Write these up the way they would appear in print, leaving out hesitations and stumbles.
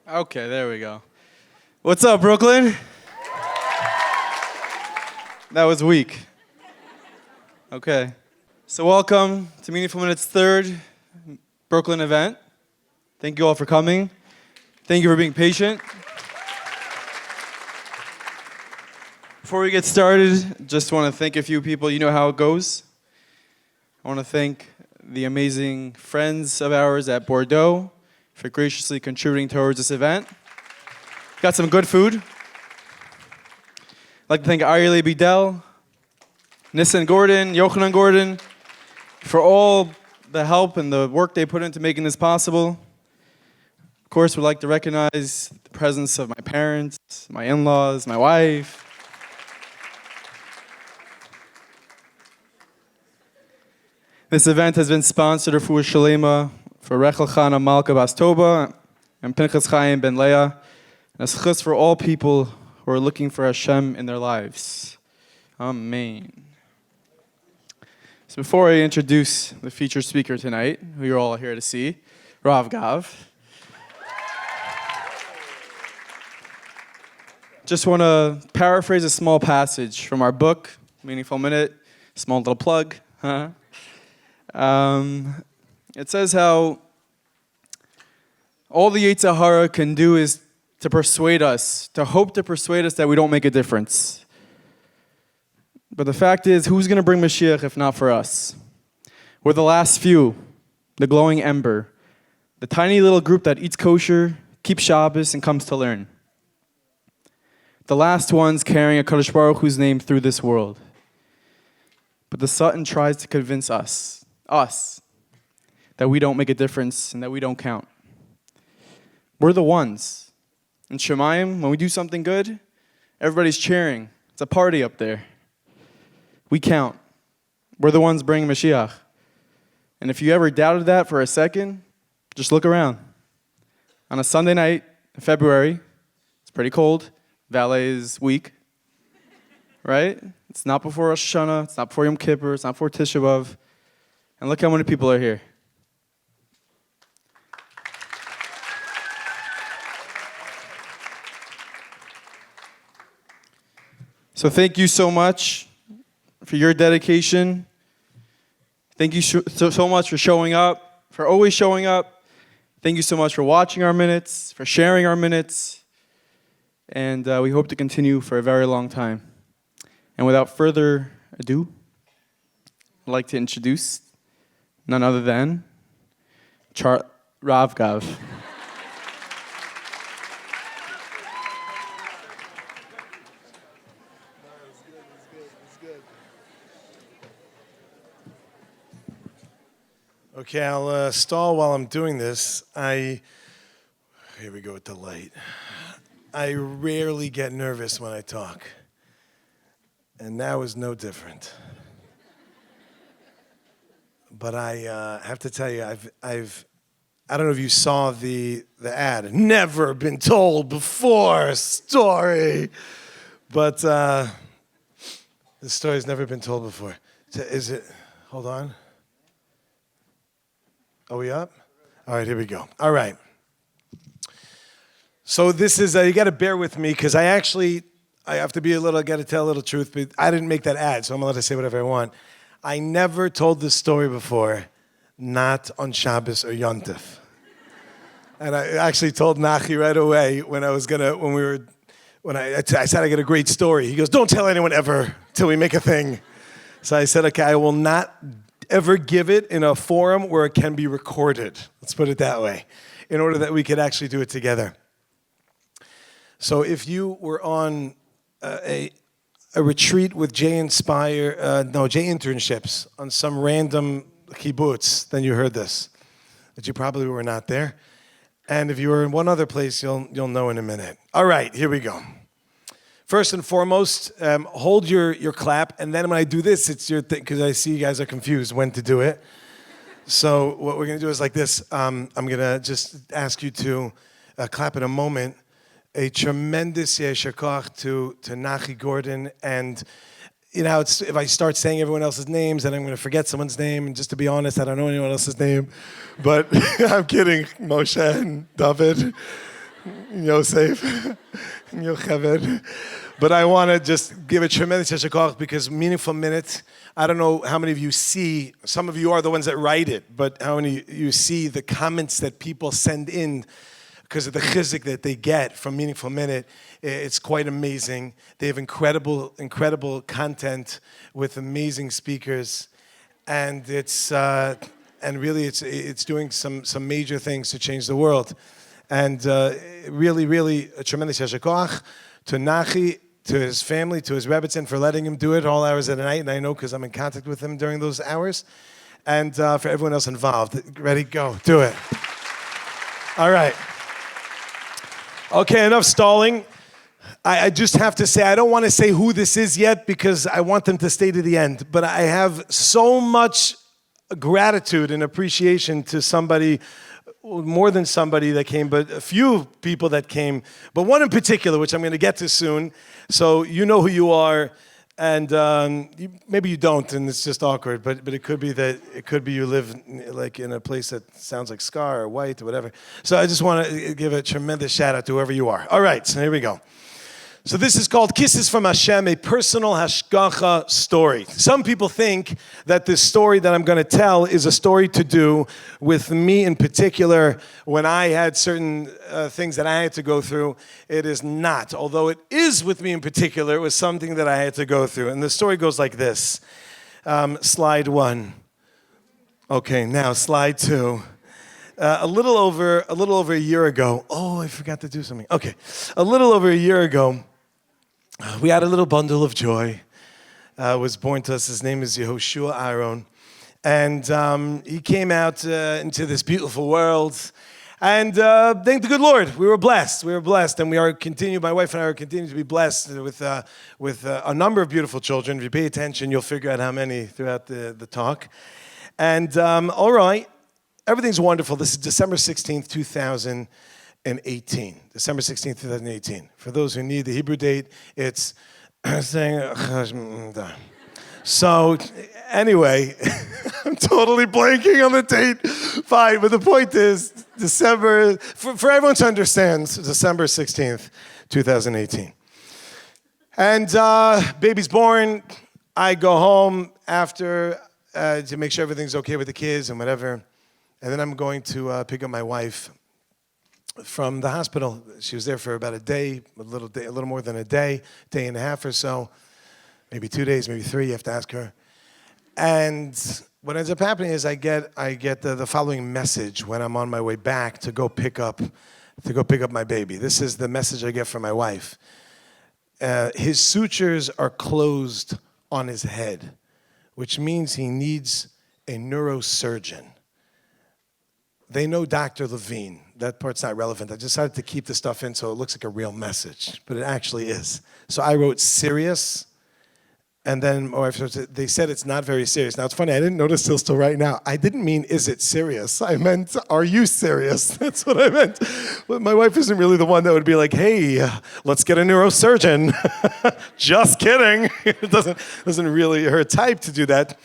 Okay, there we go. What's up, Brooklyn? That was weak. Okay. So welcome to Meaningful Minutes' third Brooklyn event. Thank you all for coming. Thank you for being patient. Before we get started, just want to thank a few people. You know how it goes. I want to thank the amazing friends of ours at Bordeaux for graciously contributing towards this event. Got some good food. I'd like to thank Aryeh Bidel, Nissan Gordon, Yochanan Gordon, for all the help and the work they put into making this possible. Of course, we'd like to recognize the presence of my parents, my in-laws, my wife. This event has been sponsored for Shalema, for Rachel Chana Malka Bas Toba, and Pinchas Chaim Ben Leah, and a schus for all people who are looking for Hashem in their lives. Amen. So before I introduce the featured speaker tonight, who you're all here to see, Rav Gav, just want to paraphrase a small passage from our book, Meaningful Minute, small little plug. It says how all the Yetzer Hara can do is to persuade us, to hope to persuade us that we don't make a difference. But the fact is, who's going to bring Mashiach if not for us? We're the last few, the glowing ember, the tiny little group that eats kosher, keeps Shabbos, and comes to learn. The last ones carrying a Kadosh Baruch Hu's name through this world. But the Satan tries to convince us, that we don't make a difference and that we don't count. We're the ones. In Shemayim, when we do something good, everybody's cheering. It's a party up there. We count. We're the ones bringing Mashiach. And if you ever doubted that for a second, just look around. On a Sunday night in February, it's pretty cold. Valet is weak. Right? It's not before Rosh Hashanah. It's not before Yom Kippur. It's not before Tisha B'Av. And look how many people are here. So thank you so much for your dedication. Thank you so much for showing up, for always showing up. Thank you so much for watching our minutes, for sharing our minutes. And we hope to continue for a very long time. And without further ado, I'd like to introduce none other than Rav Gav. Okay, I'll stall while I'm doing this. Here we go with the light. I rarely get nervous when I talk. And now is no different. But I have to tell you, I don't know if you saw the ad, never been told before story. But the story's never been told before. Is it, hold on. Are we up? All right, here we go. All right. So this is, you got to bear with me because I have to be I got to tell a little truth, but I didn't make that ad, so I'm allowed to say whatever I want. I never told this story before, not on Shabbos or Yom Tov. And I actually told Nachi right away when I said I got a great story. He goes, don't tell anyone ever till we make a thing. So I said, okay, I will not ever give it in a forum where it can be recorded. Let's put it that way, in order that we could actually do it together. So if you were on a retreat with J internships on some random kibbutz, then you heard this. But you probably were not there. And if you were in one other place, you'll know in a minute. All right, here we go. First and foremost, hold your clap, and then when I do this, it's your thing, because I see you guys are confused when to do it. So what we're going to do is like this. I'm going to just ask you to clap in a moment. A tremendous yesher koach to Nachi Gordon, and you know, if I start saying everyone else's names, then I'm going to forget someone's name. And just to be honest, I don't know anyone else's name. But I'm kidding, Moshe and David. Yosef, Yocheved. But I want to just give a tremendous יישר כוח because Meaningful Minute, I don't know how many of you see, some of you are the ones that write it, but how many of you see the comments that people send in because of the chizik that they get from Meaningful Minute. It's quite amazing. They have incredible, incredible content with amazing speakers. And it's really it's doing some major things to change the world. And really a tremendous יישר כוח to Nachi, to his family, to his Rebbetzin for letting him do it all hours of the night. And I know because I'm in contact with him during those hours. And for everyone else involved. Ready, go, do it. All right. Okay, enough stalling. I just have to say, I don't want to say who this is yet because I want them to stay to the end. But I have so much gratitude and appreciation to somebody, more than somebody that came, but a few people that came. But one in particular, which I'm going to get to soon. So you know who you are. And maybe you don't, and it's just awkward. But it could be you live like in a place that sounds like Scar or White or whatever. So I just want to give a tremendous shout out to whoever you are. All right, so here we go. So this is called Kisses from Hashem, a personal hashgacha story. Some people think that this story that I'm going to tell is a story to do with me in particular when I had certain things that I had to go through. It is not. Although it is with me in particular, it was something that I had to go through. And the story goes like this. Slide 1. Okay, now slide 2. A little over a year ago. Oh, I forgot to do something. Okay, a little over a year ago, we had a little bundle of joy. Was born to us. His name is Yehoshua Aaron, and he came out into this beautiful world. And thank the good Lord, we were blessed. We were blessed, and we are continuing. My wife and I are continuing to be blessed with a number of beautiful children. If you pay attention, you'll figure out how many throughout the talk. And all right. Everything's wonderful. This is December 16th, 2018. December 16th, 2018. For those who need the Hebrew date, it's saying. So, anyway, I'm totally blanking on the date. Fine, but the point is, December, for everyone to understand, December 16th, 2018. And baby's born. I go home after to make sure everything's okay with the kids and whatever. And then I'm going to pick up my wife from the hospital. She was there for about a little more than a day and a half or so, maybe 2 days, maybe 3. You have to ask her. And what ends up happening is I get the following message when I'm on my way back to go pick up my baby. This is the message I get from my wife. His sutures are closed on his head, which means he needs a neurosurgeon. They know Dr. Levine. That part's not relevant. I decided to keep the stuff in so it looks like a real message, but it actually is. So I wrote serious, and then my wife said, they said it's not very serious. Now it's funny, I didn't notice till right now. I didn't mean, is it serious? I meant, are you serious? That's what I meant. But my wife isn't really the one that would be like, hey, let's get a neurosurgeon. Just kidding. It doesn't really her type to do that.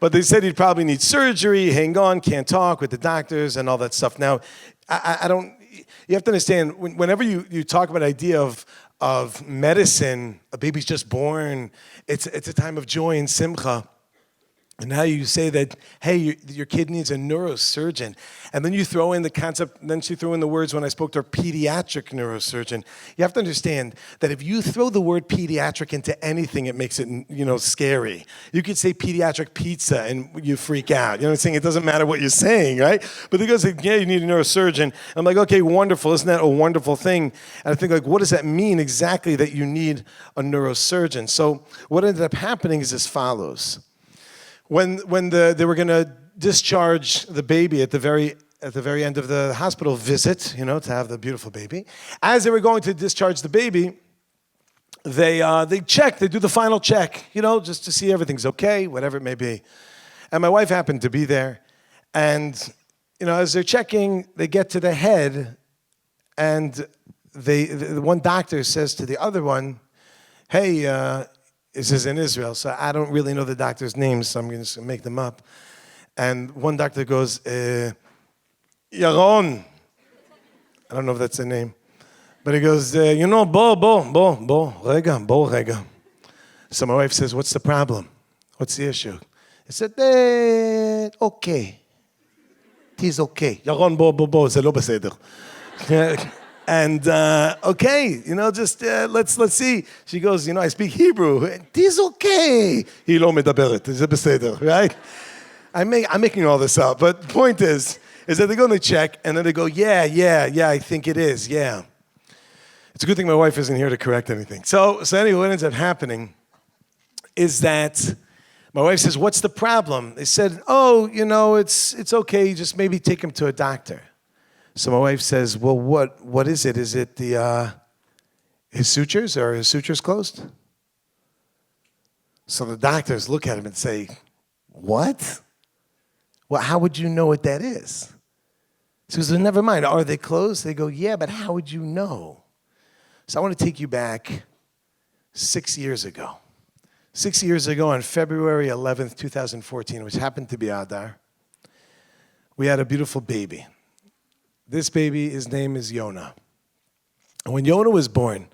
But they said he'd probably need surgery, hang on, can't talk with the doctors and all that stuff. Now, I don't, you have to understand, whenever you talk about the idea of medicine, a baby's just born, it's a time of joy and simcha. And now you say that, hey, your kid needs a neurosurgeon. And then you throw in the concept, then she threw in the words when I spoke to her, pediatric neurosurgeon. You have to understand that if you throw the word pediatric into anything, it makes it, scary. You could say pediatric pizza and you freak out. You know what I'm saying? It doesn't matter what you're saying, right? But they go say, yeah, you need a neurosurgeon. I'm like, okay, wonderful. Isn't that a wonderful thing? And I think, like, what does that mean exactly that you need a neurosurgeon? So what ended up happening is as follows. When they were going to discharge the baby at the very end of the hospital visit, to have the beautiful baby, as they were going to discharge the baby, they check, they do the final check, just to see everything's okay, whatever it may be. And my wife happened to be there, and as they're checking, they get to the head, and the one doctor says to the other one, hey. This is in Israel, so I don't really know the doctor's names, so I'm going to make them up. And one doctor goes, Yaron. I don't know if that's the name. But he goes, rega. So my wife says, what's the problem? What's the issue? He said, okay. It is okay. Yaron, זה לא בסדר. And okay, just let's see. She goes, I speak Hebrew. It is okay. היא לא מדברת, זה בסדר, right? I'm making all this up, but the point is that they go and they check, and then they go, yeah, I think it is, yeah. It's a good thing my wife isn't here to correct anything. So anyway, what ends up happening is that my wife says, what's the problem? They said, it's okay, just maybe take him to a doctor. So my wife says, well, what is it? Is it his sutures? Are his sutures closed? So the doctors look at him and say, what? Well, how would you know what that is? She goes, well, never mind. Are they closed? They go, yeah, but how would you know? So I want to take you back 6 years ago. 6 years ago on February 11th, 2014, which happened to be Adar, we had a beautiful baby. This baby, his name is Yonah. And when Yonah was born,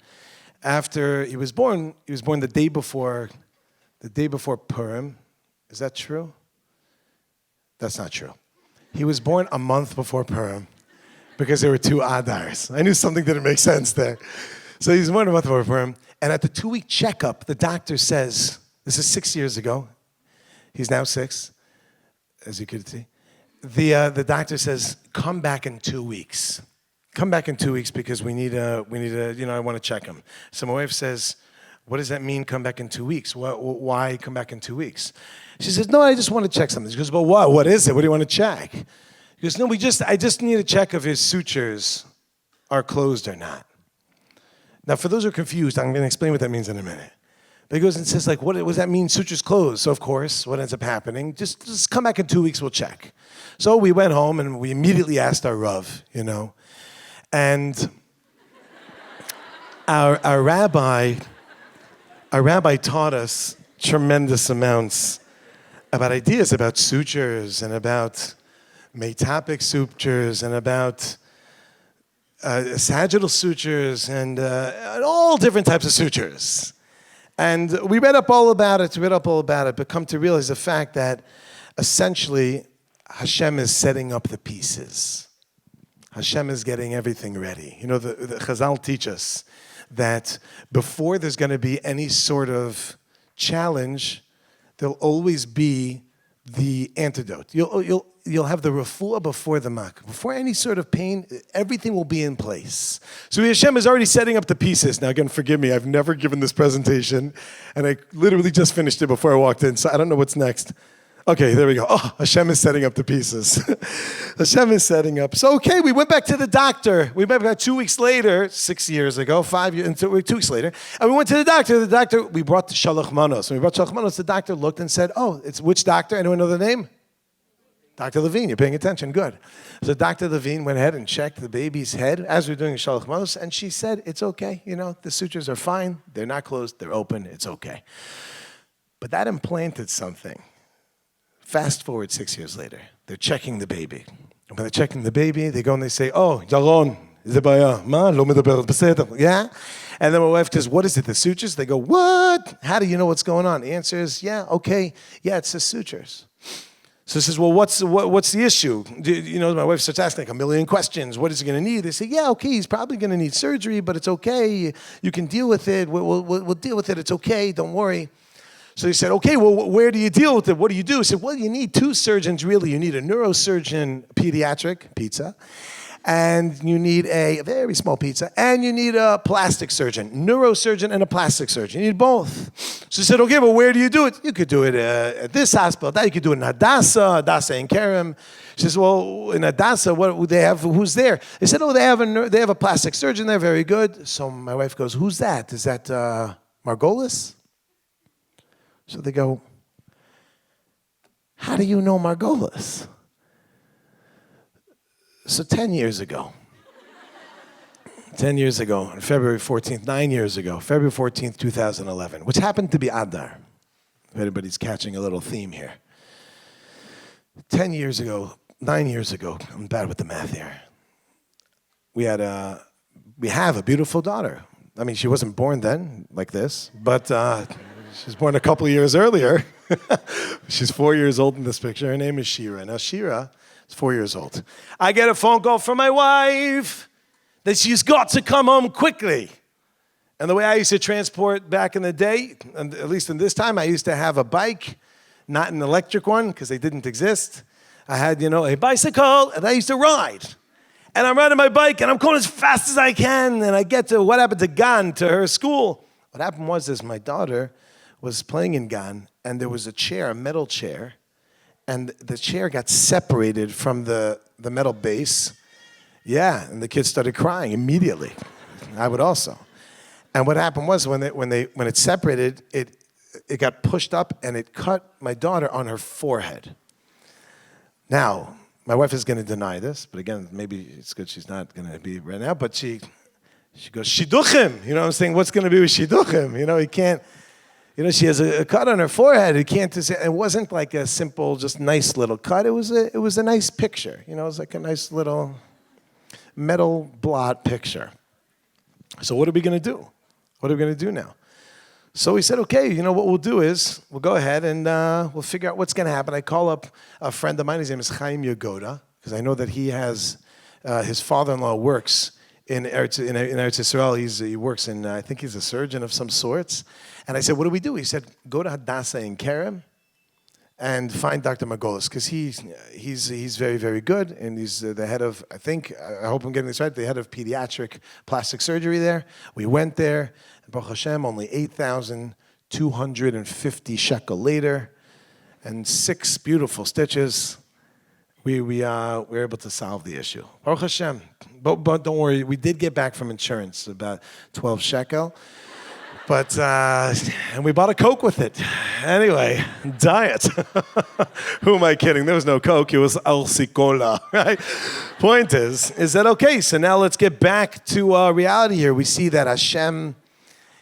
after he was born the day before Purim. Is that true? That's not true. He was born a month before Purim because there were 2 Adars. I knew something didn't make sense there. So he was born a month before Purim. And at the 2-week checkup, the doctor says, this is 6 years ago. He's now 6, as you could see. The doctor says, come back in 2 weeks. Come back in 2 weeks because we need a, I want to check him. So my wife says, what does that mean, come back in 2 weeks? Why come back in 2 weeks? She says, no, I just want to check something. She goes, well, what? What is it? What do you want to check? He goes, no, I just need to check if his sutures are closed or not. Now, for those who are confused, I'm going to explain what that means in a minute. But he goes and says, what does that mean, sutures closed? So, of course, what ends up happening, just come back in 2 weeks, we'll check. So we went home, and we immediately asked our Rav, And our rabbi taught us tremendous amounts about ideas about sutures and about metopic sutures and about sagittal sutures and all different types of sutures. And we read up all about it, but come to realize the fact that essentially Hashem is setting up the pieces. Hashem is getting everything ready. The Chazal teach us that before there's going to be any sort of challenge, there'll always be the antidote. You'll have the refuah before the mak. Before any sort of pain, everything will be in place. So Hashem is already setting up the pieces. Now again, forgive me, I've never given this presentation, and I literally just finished it before I walked in, so I don't know what's next. Okay, there we go. Oh, Hashem is setting up the pieces. Hashem is setting up. So, okay, we went back to the doctor. We went back 2 weeks later, 6 years ago, 5 years, 2 weeks later, and we went to the doctor. We brought the Shalach Manos. When we brought Shalach Manos, the doctor looked and said, oh, it's which doctor? Anyone know the name? Dr. Levine, you're paying attention, good. So Dr. Levine went ahead and checked the baby's head as we were doing Shalach Manos, and she said, it's okay, the sutures are fine, they're not closed, they're open, it's okay. But that implanted something. Fast forward 6 years later, they're checking the baby. And when they're checking the baby, they go and they say, oh, Yaron, זה בעיה. מה? לא מדברת בסדר. Yeah? And then my wife goes, what is it, the sutures? They go, what? How do you know what's going on? The answer is, yeah, okay. Yeah, it's the sutures. So she says, well, what's the issue? My wife starts asking like a million questions. What is he going to need? They say, yeah, okay, he's probably going to need surgery, but it's okay. You can deal with it. We'll deal with it. It's okay. Don't worry. So he said, okay, well, where do you deal with it? What do you do? He said, well, you need 2 surgeons, really. You need a neurosurgeon, pediatric, pizza, and you need a very small pizza, and you need a plastic surgeon, neurosurgeon and a plastic surgeon. You need both. So he said, okay, well, where do you do it? You could do it at this hospital. That you could do it in Hadassah in Kerem. She says, well, in Hadassah, what would they have? Who's there? They said, oh, they have a plastic surgeon there. Very good. So my wife goes, who's that? Is that Margolis? So they go, how do you know Margolis? So 10 years ago, on February 14th, 9 years ago, February 14th, 2011, which happened to be Adar, if anybody's catching a little theme here. 9 years ago, I'm bad with the math here. We had a we have a beautiful daughter. I mean, she wasn't born then like this, but she was born a couple of years earlier. She's 4 years old in this picture. Her name is Shira. Now, Shira is 4 years old. I get a phone call from my wife that she's got to come home quickly. And the way I used to transport back in the day, and at least in this time, I used to have a bike, not an electric one, because they didn't exist. I had, a bicycle, and I used to ride. And I'm riding my bike, and I'm going as fast as I can, and I get to what happened to Gan, to her school. What happened was my daughter was playing in Gan, and there was a chair, a metal chair, and the chair got separated from the metal base. Yeah, and the kids started crying immediately. I would also. And what happened was when it separated, it got pushed up and it cut my daughter on her forehead. Now, my wife is going to deny this, but again, maybe it's good she's not going to be right now. But she goes, Shiduchim. You know what I'm saying? What's going to be with Shiduchim? He can't. She has a cut on her forehead. It wasn't like a simple, just nice little cut. It was a nice picture. It was like a nice little metal blot picture. So what are we going to do? What are we going to do now? So we said, okay, what we'll do is we'll go ahead and we'll figure out what's going to happen. I call up a friend of mine. His name is Chaim Yagoda, because I know that he has, his father-in-law works in Eretz Yisrael. He works in, I think he's a surgeon of some sorts. And I said, what do we do? He said, go to Hadassah in Kerem and find Dr. Margolis, because he's very, very good, and he's the head of, I hope I'm getting this right, the head of pediatric plastic surgery there. We went there, and Baruch Hashem, only 8,250 shekel later, and 6 beautiful stitches. We were able to solve the issue. Baruch Hashem. But don't worry, we did get back from insurance about 12 shekel. But, and we bought a Coke with it. Anyway, diet. Who am I kidding? There was no Coke, it was Elsi Cola, right? Point is that, okay, so now let's get back to reality here. We see that Hashem,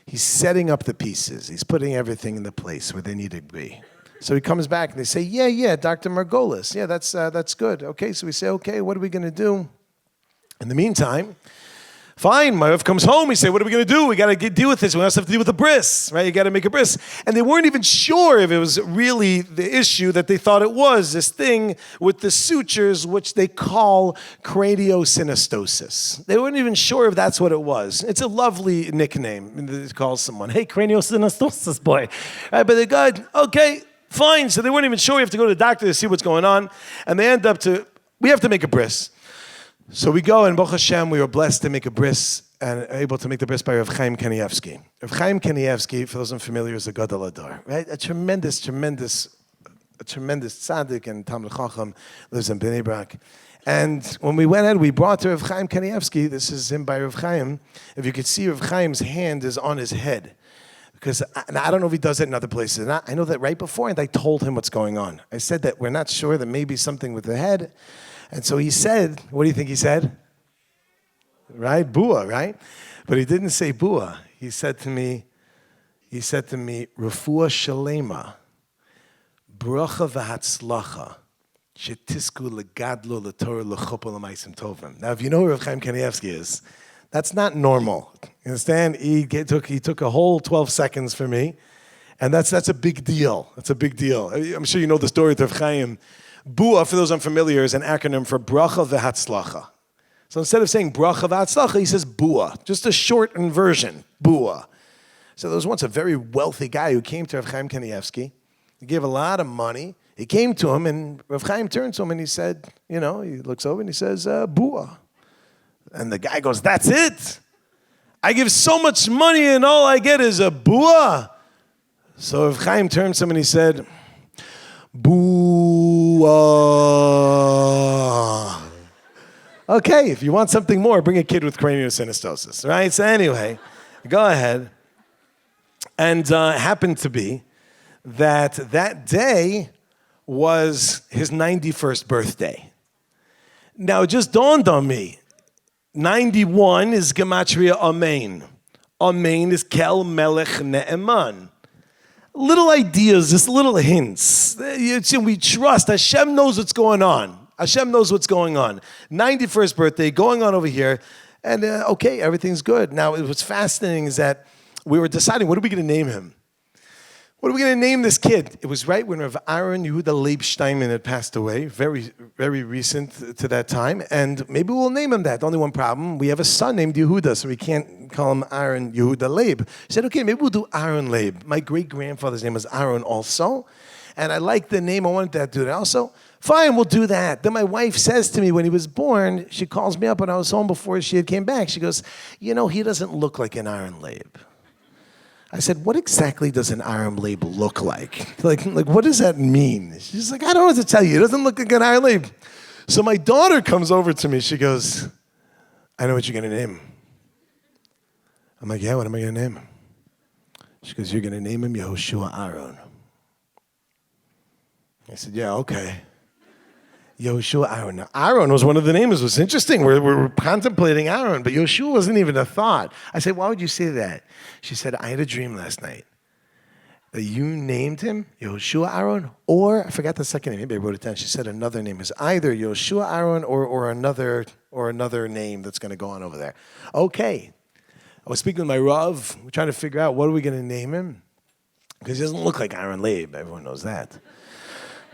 he's setting up the pieces. He's putting everything in the place where they need to be. So he comes back and they say, yeah, Dr. Margolis. Yeah, that's good. Okay, so we say, okay, what are we going to do? In the meantime, fine, my wife comes home. We say, what are we going to do? We got to deal with this. We also have to deal with the bris, right? You got to make a bris. And they weren't even sure if it was really the issue that they thought it was, this thing with the sutures, which they call craniosynostosis. They weren't even sure if that's what it was. It's a lovely nickname to call someone, hey, craniosynostosis boy. Right? But they go, okay, fine. So they weren't even sure. We have to go to the doctor to see what's going on. And they end up we have to make a bris. So we go, and Baruch Hashem, we were blessed to make a bris and able to make the bris by Rav Chaim Kanievsky. Rav Chaim Kanievsky, for those unfamiliar, is a Gadol Ador, right? A tremendous tzaddik and Talmid Chacham, lives in Bnei Brak. And when we went ahead, we brought to Rav Chaim Kanievsky. This is him by Rav Chaim. If you could see, Rav Chaim's hand is on his head. Because I don't know if he does it in other places. And I know that right beforehand, I told him what's going on. I said that we're not sure, that maybe something with the head. And so he said, what do you think he said? Right? Bua, right? But he didn't say bua. He said to me, Refuah Shalema, Bracha v'hatzlacha, shetisku legadlo l'torah l'chuppah l'maisim tovim. Now, if you know who Rav Chaim Kanievsky is, that's not normal. You understand? He took a whole 12 seconds for me, and that's a big deal. That's a big deal. I'm sure you know the story of Rav Chaim. Bua, for those unfamiliar, is an acronym for Bracha v'Hatzlacha. So instead of saying Bracha v'Hatzlacha, he says Bua, just a shortened version, Bua. So there was once a very wealthy guy who came to Rav Chaim Kanievsky. He gave a lot of money. He came to him, and Rav Chaim turned to him, and he said, he looks over, and he says, Bua. And the guy goes, that's it? I give so much money, and all I get is a Bua? So Rav Chaim turned to him, and he said, Boo-ah. Okay, if you want something more, bring a kid with craniosynostosis, right? So anyway, go ahead. And happened to be that day was his 91st birthday. Now, it just dawned on me, 91 is Gematria Amen. Amen is Kel Melech Ne'eman. Little ideas, just little hints. We trust. Hashem knows what's going on. Hashem knows what's going on. 91st birthday, going on over here. And okay, everything's good. Now, what's fascinating is that we were deciding, what are we going to name him? What are we going to name this kid? It was right when Rav Aaron Yehuda Leib Steinman had passed away, very, very recent to that time. And maybe we'll name him that. Only one problem, we have a son named Yehuda, so we can't call him Aaron Yehuda Leib. He said, okay, maybe we'll do Aaron Leib. My great-grandfather's name was Aaron also. And I liked the name. I wanted that to do that also. Fine, we'll do that. Then my wife says to me when he was born, she calls me up when I was home before she had came back. She goes, you know, he doesn't look like an Aaron Leib. I said, what exactly does an Aaron Leib look like? Like, what does that mean? She's like, I don't know what to tell you. It doesn't look like an Aaron Leib. So my daughter comes over to me. She goes, I know what you're going to name him. I'm like, yeah, what am I going to name him? She goes, you're going to name him Yehoshua Aaron. I said, yeah, okay. Yehoshua Aaron. Now, Aaron was one of the names. It was interesting. We're contemplating Aaron, but Yehoshua wasn't even a thought. I said, why would you say that? She said, I had a dream last night that you named him Yehoshua Aaron, or I forgot the second name. Maybe I wrote it down. She said another name is either Yehoshua Aaron or another name that's going to go on over there. Okay. I was speaking with my Rav. We're trying to figure out what are we going to name him, because he doesn't look like Aaron Leib. Everyone knows that.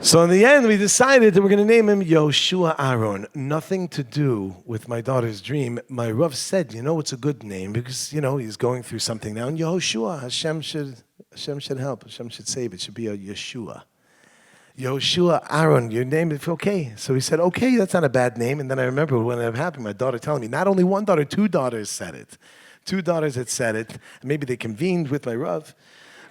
So in the end, we decided that we're going to name him Yehoshua Aaron. Nothing to do with my daughter's dream. My Rav said, you know, it's a good name because, you know, he's going through something now. And Yehoshua, Hashem should help. Hashem should save. It should be a Yeshua. Yehoshua Aaron, your name is okay. So he said, okay, that's not a bad name. And then I remember when it happened, my daughter telling me, not only one daughter, two daughters said it. Two daughters had said it. Maybe they convened with my Rav.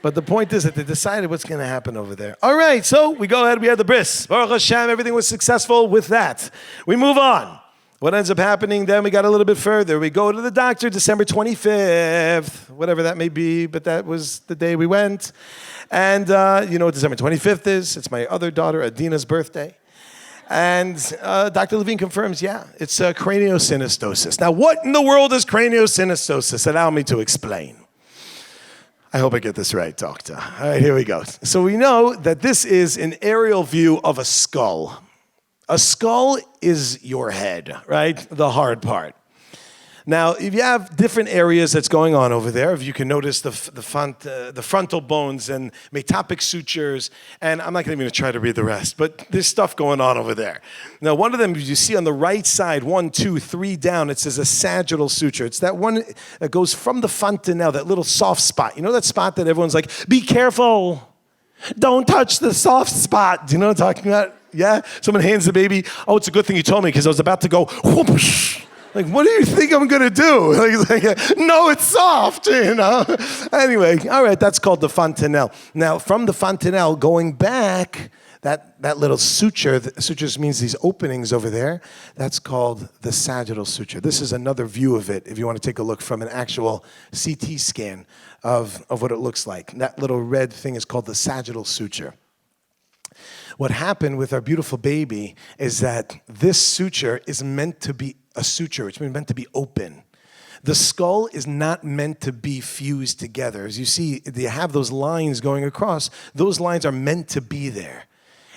But the point is that they decided what's going to happen over there. All right, so we go ahead. We had the bris. Baruch Hashem, everything was successful with that. We move on. What ends up happening then, we got a little bit further. We go to the doctor December 25th, whatever that may be, but that was the day we went. And you know what December 25th is? It's my other daughter, Adina's birthday. And Dr. Levine confirms, yeah, it's craniosynostosis. Now, what in the world is craniosynostosis? Allow me to explain. I hope I get this right, doctor. All right, here we go. So we know that this is an aerial view of a skull. A skull is your head, right? The hard part. Now, if you have different areas that's going on over there, if you can notice the frontal bones and metopic sutures, and I'm not going to even try to read the rest, but there's stuff going on over there. Now, one of them, you see on the right side, 1, 2, 3 down, it says a sagittal suture. It's that one that goes from the fontanelle, that little soft spot. You know that spot that everyone's like, be careful, don't touch the soft spot. Do you know what I'm talking about? Yeah? Someone hands the baby, oh, it's a good thing you told me because I was about to go, whoosh. Like, what do you think I'm going to do? Like, no, it's soft, you know? Anyway, all right, that's called the fontanelle. Now, from the fontanelle, going back, that little suture, sutures means these openings over there, that's called the sagittal suture. This is another view of it, if you want to take a look from an actual CT scan of what it looks like. That little red thing is called the sagittal suture. What happened with our beautiful baby is that this suture is meant to be a suture, which means meant to be open. The skull is not meant to be fused together. As you see, you have those lines going across. Those lines are meant to be there.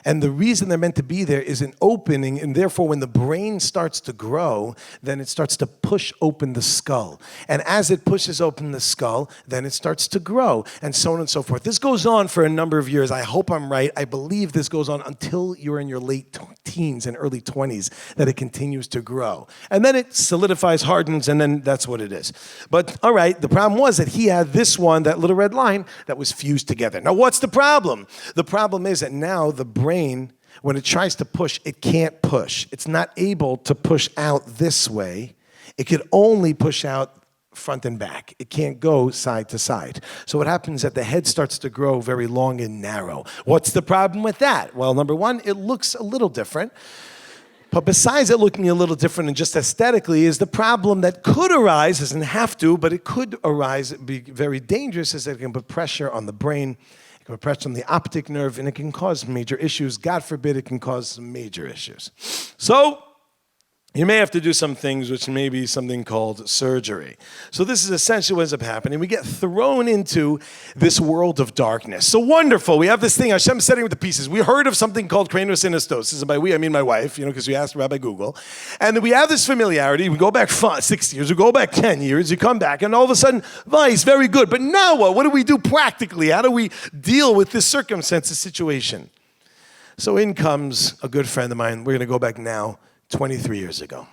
And the reason they're meant to be there is an opening, and therefore when the brain starts to grow, then it starts to push open the skull. And as it pushes open the skull, then it starts to grow, and so on and so forth. This goes on for a number of years. I hope I'm right. I believe this goes on until you're in your late teens and early 20s, that it continues to grow. And then it solidifies, hardens, and then that's what it is. But all right, the problem was that he had this one, that little red line, that was fused together. Now what's the problem? The problem is that now the brain, when it tries to push, it can't push. It's not able to push out this way. It can only push out front and back. It can't go side to side. So what happens is that the head starts to grow very long and narrow. What's the problem with that? Well, number one, it looks a little different. But besides it looking a little different and just aesthetically, is the problem that could arise, doesn't have to, but it could arise, be very dangerous, is that it can put pressure on the brain. It can put pressure on the optic nerve, and it can cause major issues. God forbid it can cause some major issues. So you may have to do some things which may be something called surgery. So this is essentially what ends up happening. We get thrown into this world of darkness. So wonderful. We have this thing, Hashem's setting with the pieces. We heard of something called craniosynostoses. And by we, I mean my wife, because we asked Rabbi Google. And then we have this familiarity. We go back 6 years, we go back 10 years, you come back, and all of a sudden, vice, very good. But now what? What do we do practically? How do we deal with this circumstance, this situation? So in comes a good friend of mine. We're going to go back now. 23 years ago.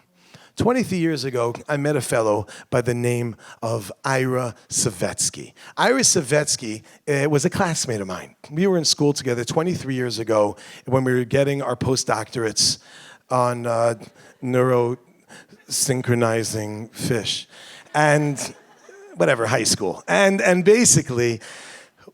23 years ago, I met a fellow by the name of Ira Savetsky. Ira Savetsky was a classmate of mine. We were in school together 23 years ago when we were getting our postdoctorates on neurosynchronizing fish and whatever, high school. And basically,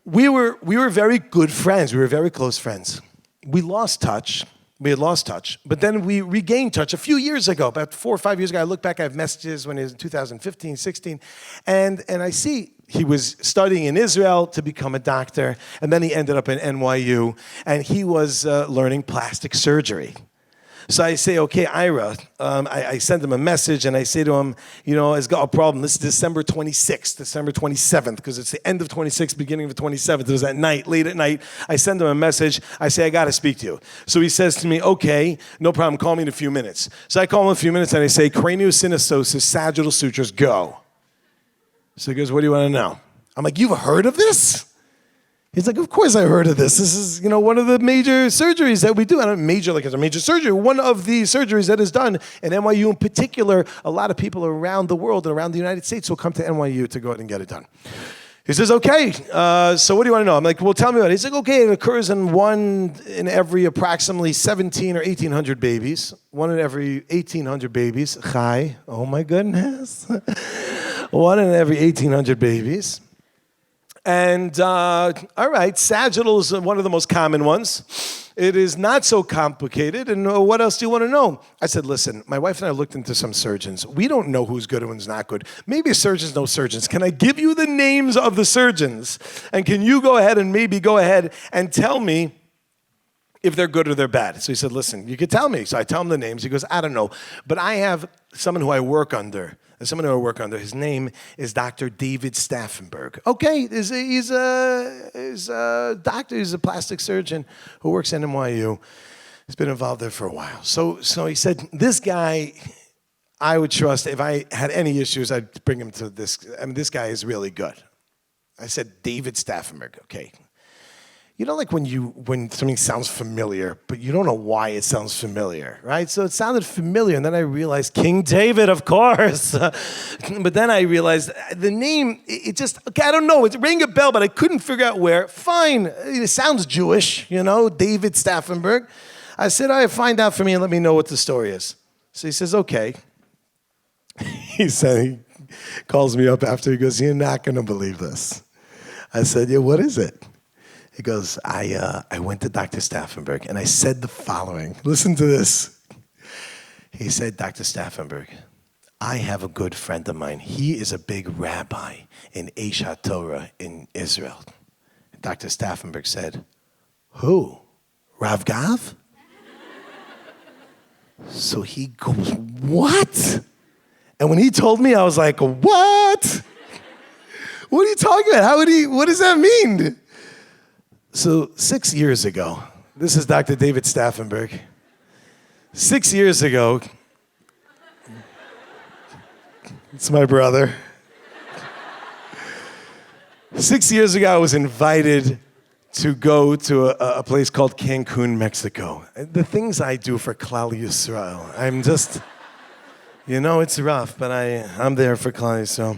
we were very good friends. We were very close friends. We lost touch. We had lost touch, but then we regained touch a few years ago, about 4 or 5 years ago. I look back, I have messages when it was in 2015, 16, and I see he was studying in Israel to become a doctor, and then he ended up in NYU, and he was learning plastic surgery. So I say, okay, Ira, I send him a message and I say to him, I've got a problem. This is December 26th, December 27th, because it's the end of 26th, beginning of 27th. It was at night, late at night. I send him a message. I say, I got to speak to you. So he says to me, okay, no problem. Call me in a few minutes. So I call him in a few minutes and I say, craniosynostoses, sagittal sutures, go. So he goes, what do you want to know? I'm like, you've heard of this? He's like, of course I heard of this. This is, one of the major surgeries that we do. And major, like it's a major surgery. One of the surgeries that is done in NYU in particular. A lot of people around the world and around the United States will come to NYU to go out and get it done. He says, okay, so what do you want to know? I'm like, well, tell me about it. He's like, okay, it occurs in one in every approximately 17 or 1,800 babies. One in every 1,800 babies. Chai, oh my goodness. One in every 1,800 babies. And, all right, sagittal is one of the most common ones. It is not so complicated. And what else do you want to know? I said, listen, my wife and I looked into some surgeons. We don't know who's good and who's not good. Maybe surgeons know surgeons. Can I give you the names of the surgeons? And can you go ahead and tell me if they're good or they're bad? So he said, listen, you could tell me. So I tell him the names. He goes, I don't know. But I have someone who I work under. His name is Dr. David Staffenberg. Okay, he's a doctor. He's a plastic surgeon who works at NYU. He's been involved there for a while. So he said, this guy, I would trust. If I had any issues, I'd bring him to this. I mean, this guy is really good. I said, David Staffenberg. Okay. Like when something sounds familiar, but you don't know why it sounds familiar, right? So it sounded familiar, and then I realized King David, of course. But then I realized the name, it just, okay, I don't know. It rang a bell, but I couldn't figure out where. Fine, it sounds Jewish, David Staffenberg. I said, all right, find out for me and let me know what the story is. So he says, okay. He calls me up after, he goes, you're not going to believe this. I said, yeah, what is it? He goes, I went to Dr. Staffenberg and I said the following. Listen to this. He said, Dr. Staffenberg, I have a good friend of mine. He is a big rabbi in Eish HaTorah in Israel. Dr. Staffenberg said, who? Rav Gav? So he goes, what? And when he told me, I was like, what? What are you talking about? What does that mean? So 6 years ago, this is Dr. David Staffenberg. 6 years ago, it's my brother. 6 years ago, I was invited to go to a place called Cancun, Mexico. The things I do for Klal Yisrael, I'm just, it's rough, but I'm there for Klal Yisrael.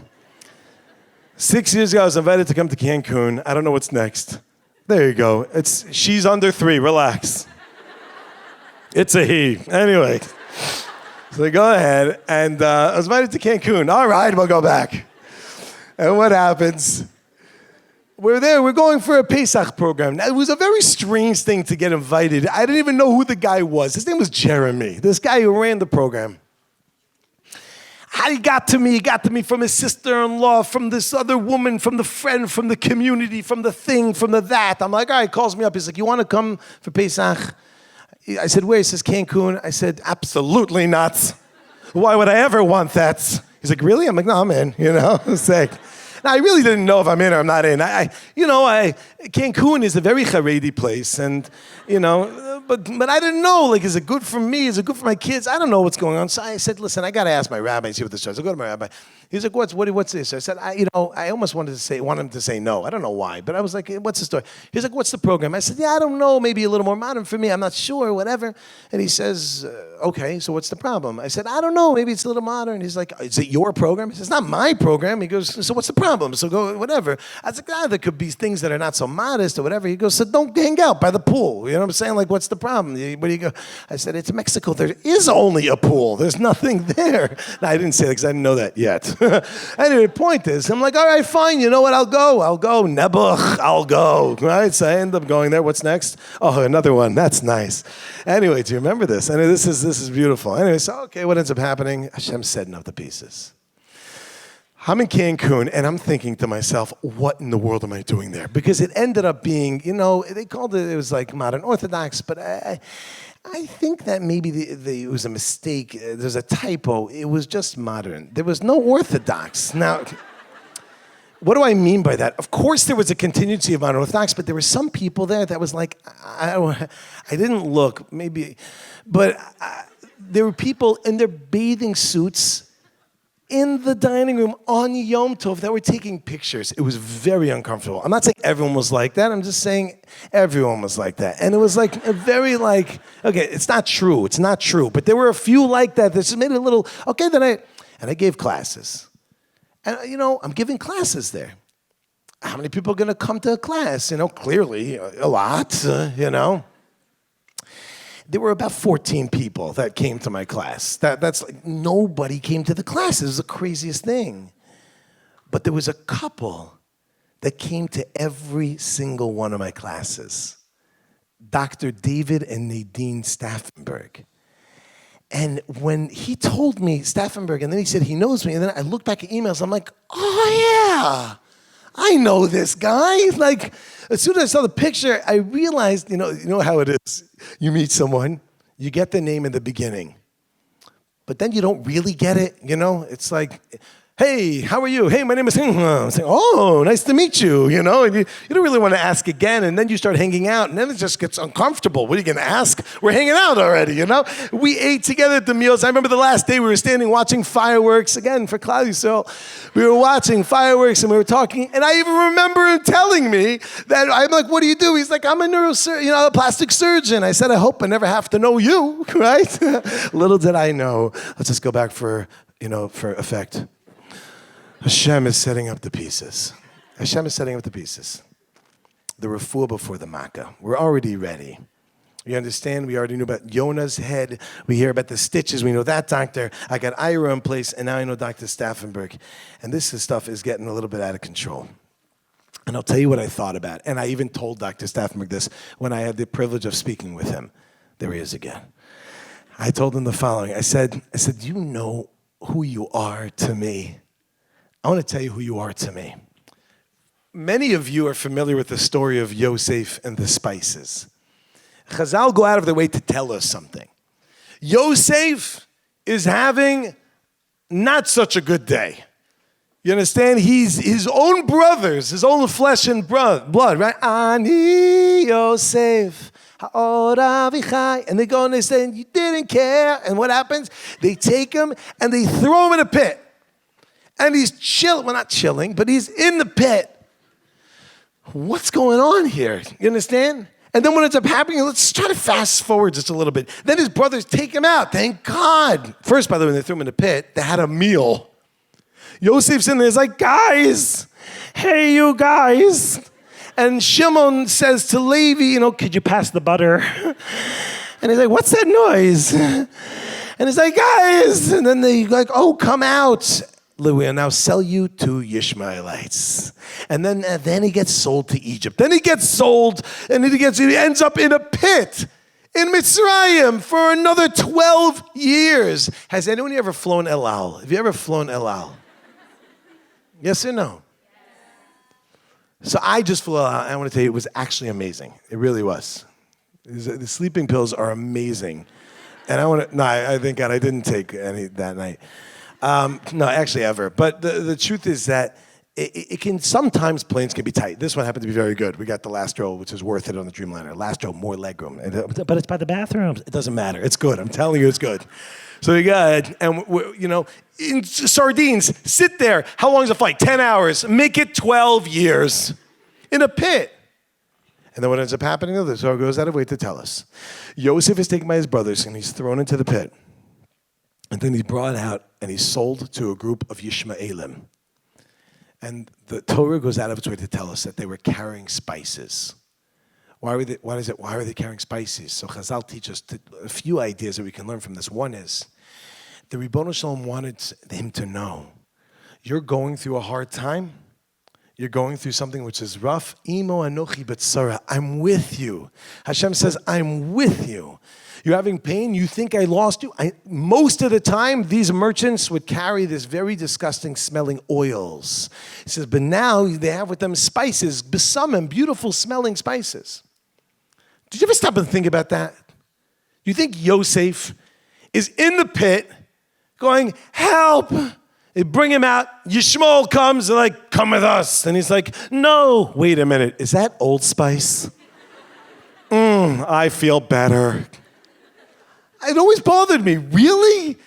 6 years ago, I was invited to come to Cancun. I don't know what's next. There you go. She's under 3. Relax. It's a he. Anyway, so go ahead. And I was invited to Cancun. All right, we'll go back. And what happens? We're there. We're going for a Pesach program. Now, it was a very strange thing to get invited. I didn't even know who the guy was. His name was Jeremy, this guy who ran the program. How he got to me from his sister-in-law, from this other woman, from the friend, from the community, from the thing, from the that. I'm like, all right, he calls me up. He's like, you want to come for Pesach? I said, where? He says, Cancun. I said, absolutely not. Why would I ever want that? He's like, really? I'm like, no, I'm in, It's like, now, I really didn't know if I'm in or I'm not in. Cancun is a very Haredi place, and, but I didn't know, like, is it good for me? Is it good for my kids? I don't know what's going on. So I said, listen, I got to ask my rabbi and see what this is. I go to my rabbi. He's like, what's this? I said, I almost want him to say no. I don't know why, but I was like, what's the story? He's like, what's the program? I said, yeah, I don't know, maybe a little more modern for me. I'm not sure, whatever. And he says, okay, so what's the problem? I said, I don't know, maybe it's a little modern. He's like, is it your program? He says, it's not my program. He goes, so what's the problem? So go, whatever. I was like, there could be things that are not so modest or whatever. He goes, so don't hang out by the pool. You know what I'm saying? Like, what's the problem? Where do you go? I said, it's Mexico. There is only a pool. There's nothing there. No, I didn't say that because I didn't know that yet. Anyway, the point is, I'm like, all right, fine. You know what? I'll go. Nebuch, I'll go. Right? So I end up going there. What's next? Oh, another one. That's nice. Anyway, do you remember this? And this is beautiful. Anyway, so okay, what ends up happening? Hashem's setting up the pieces. I'm in Cancun, and I'm thinking to myself, what in the world am I doing there? Because it ended up being, they called it was like modern Orthodox, but I think that maybe it was a mistake. There's a typo. It was just modern. There was no Orthodox. Now, what do I mean by that? Of course, there was a contingency of modern Orthodox, but there were some people there that was like, I didn't look, maybe, but there were people in their bathing suits in the dining room on Yom Tov that were taking pictures. It was very uncomfortable. I'm not saying everyone was like that. I'm just saying everyone was like that. And it was like a very okay, it's not true. It's not true. But there were a few like that that just made it a little, okay, and I gave classes. And, I'm giving classes there. How many people are going to come to a class? Clearly a lot, There were about 14 people that came to my class. That's like nobody came to the class. It was the craziest thing. But there was a couple that came to every single one of my classes. Dr. David and Nadine Staffenberg. And when he told me Staffenberg, and then he said he knows me, and then I looked back at emails, I'm like, oh yeah, I know this guy. Like, as soon as I saw the picture, I realized, you know how it is. You meet someone, you get the name in the beginning, but then you don't really get it, It's like, hey, how are you? Hey, my name is I'm saying, oh, nice to meet you, and you don't really want to ask again, and then you start hanging out, and then it just gets uncomfortable. What are you going to ask? We're hanging out already, We ate together at the meals. I remember the last day we were standing watching fireworks, again, for Claudio. So we were watching fireworks, and we were talking, and I even remember him telling me that, I'm like, what do you do? He's like, I'm a neurosurgeon, a plastic surgeon. I said, I hope I never have to know you, right? Little did I know. Let's just go back for effect. Hashem is setting up the pieces. Hashem is setting up the pieces. The refuah before the makkah. We're already ready. You understand? We already knew about Yonah's head. We hear about the stitches. We know that doctor. I got Ira in place, and now I know Dr. Staffenberg. And this stuff is getting a little bit out of control. And I'll tell you what I thought about. And I even told Dr. Staffenberg this when I had the privilege of speaking with him. There he is again. I told him the following. I said, you know who you are to me. I want to tell you who you are to me. Many of you are familiar with the story of Yosef and the spices. Chazal go out of their way to tell us something. Yosef is having not such a good day. You understand? He's his own brothers, his own flesh and blood, right? Ani Yosef. And they go and they say, you didn't care. And what happens? They take him and they throw him in a pit. And he's chilling, well, not chilling, but he's in the pit. What's going on here? You understand? And then what ends up happening, let's try to fast forward just a little bit. Then his brothers take him out, thank God. First, by the way, when they threw him in the pit, they had a meal. Yosef's in there, he's like, guys, hey, you guys. And Shimon says to Levi, could you pass the butter? And he's like, what's that noise? And he's like, guys. And then they like, oh, come out. We'll now sell you to Ishmaelites. And then he gets sold to Egypt. Then he gets sold, and he ends up in a pit in Mitzrayim for another 12 years. Has anyone ever flown El Al? Have you ever flown El Al? Yes or no? So I just flew El Al. I want to tell you, it was actually amazing. It really was. The sleeping pills are amazing. And I thank God I didn't take any that night. No, actually ever. But the truth is that it can, sometimes planes can be tight. This one happened to be very good. We got the last row, which is worth it on the Dreamliner. Last row, more legroom. But it's by the bathrooms. It doesn't matter. It's good. I'm telling you, it's good. So you got, and in sardines, sit there. How long is the flight? 10 hours. Make it 12 years in a pit. And then what ends up happening, the Zohar goes out of way to tell us. Yosef is taken by his brothers and he's thrown into the pit. And then he's brought out and he's sold to a group of Yishmaelim. And the Torah goes out of its way to tell us that they were carrying spices. Why are they carrying spices? So Chazal teach us a few ideas that we can learn from this. One is, the Ribbono Shalom wanted him to know, you're going through a hard time. You're going through something which is rough. Imo anochi b'tzara. I'm with you. Hashem says, I'm with you. You're having pain. You think I lost you. Most of the time, these merchants would carry this very disgusting smelling oils. He says, but now they have with them spices, besamim, beautiful smelling spices. Did you ever stop and think about that? You think Yosef is in the pit going, help? They bring him out. Yishmael comes. They're like, come with us. And he's like, no. Wait a minute. Is that Old Spice? I feel better. It always bothered me. Really?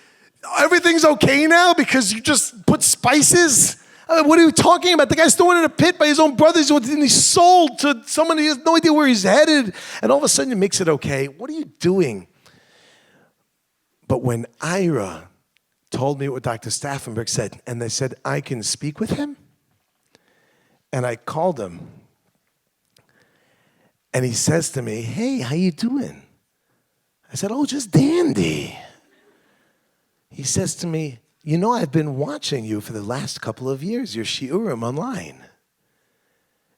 Everything's okay now because you just put spices? What are you talking about? The guy's thrown in a pit by his own brothers and he's sold to someone who has no idea where he's headed. And all of a sudden it makes it okay. What are you doing? But when Ira told me what Dr. Staffenberg said, and they said, I can speak with him? And I called him. And he says to me, hey, how you doing? I said, oh, just dandy. He says to me, I've been watching you for the last couple of years, your shiurim online.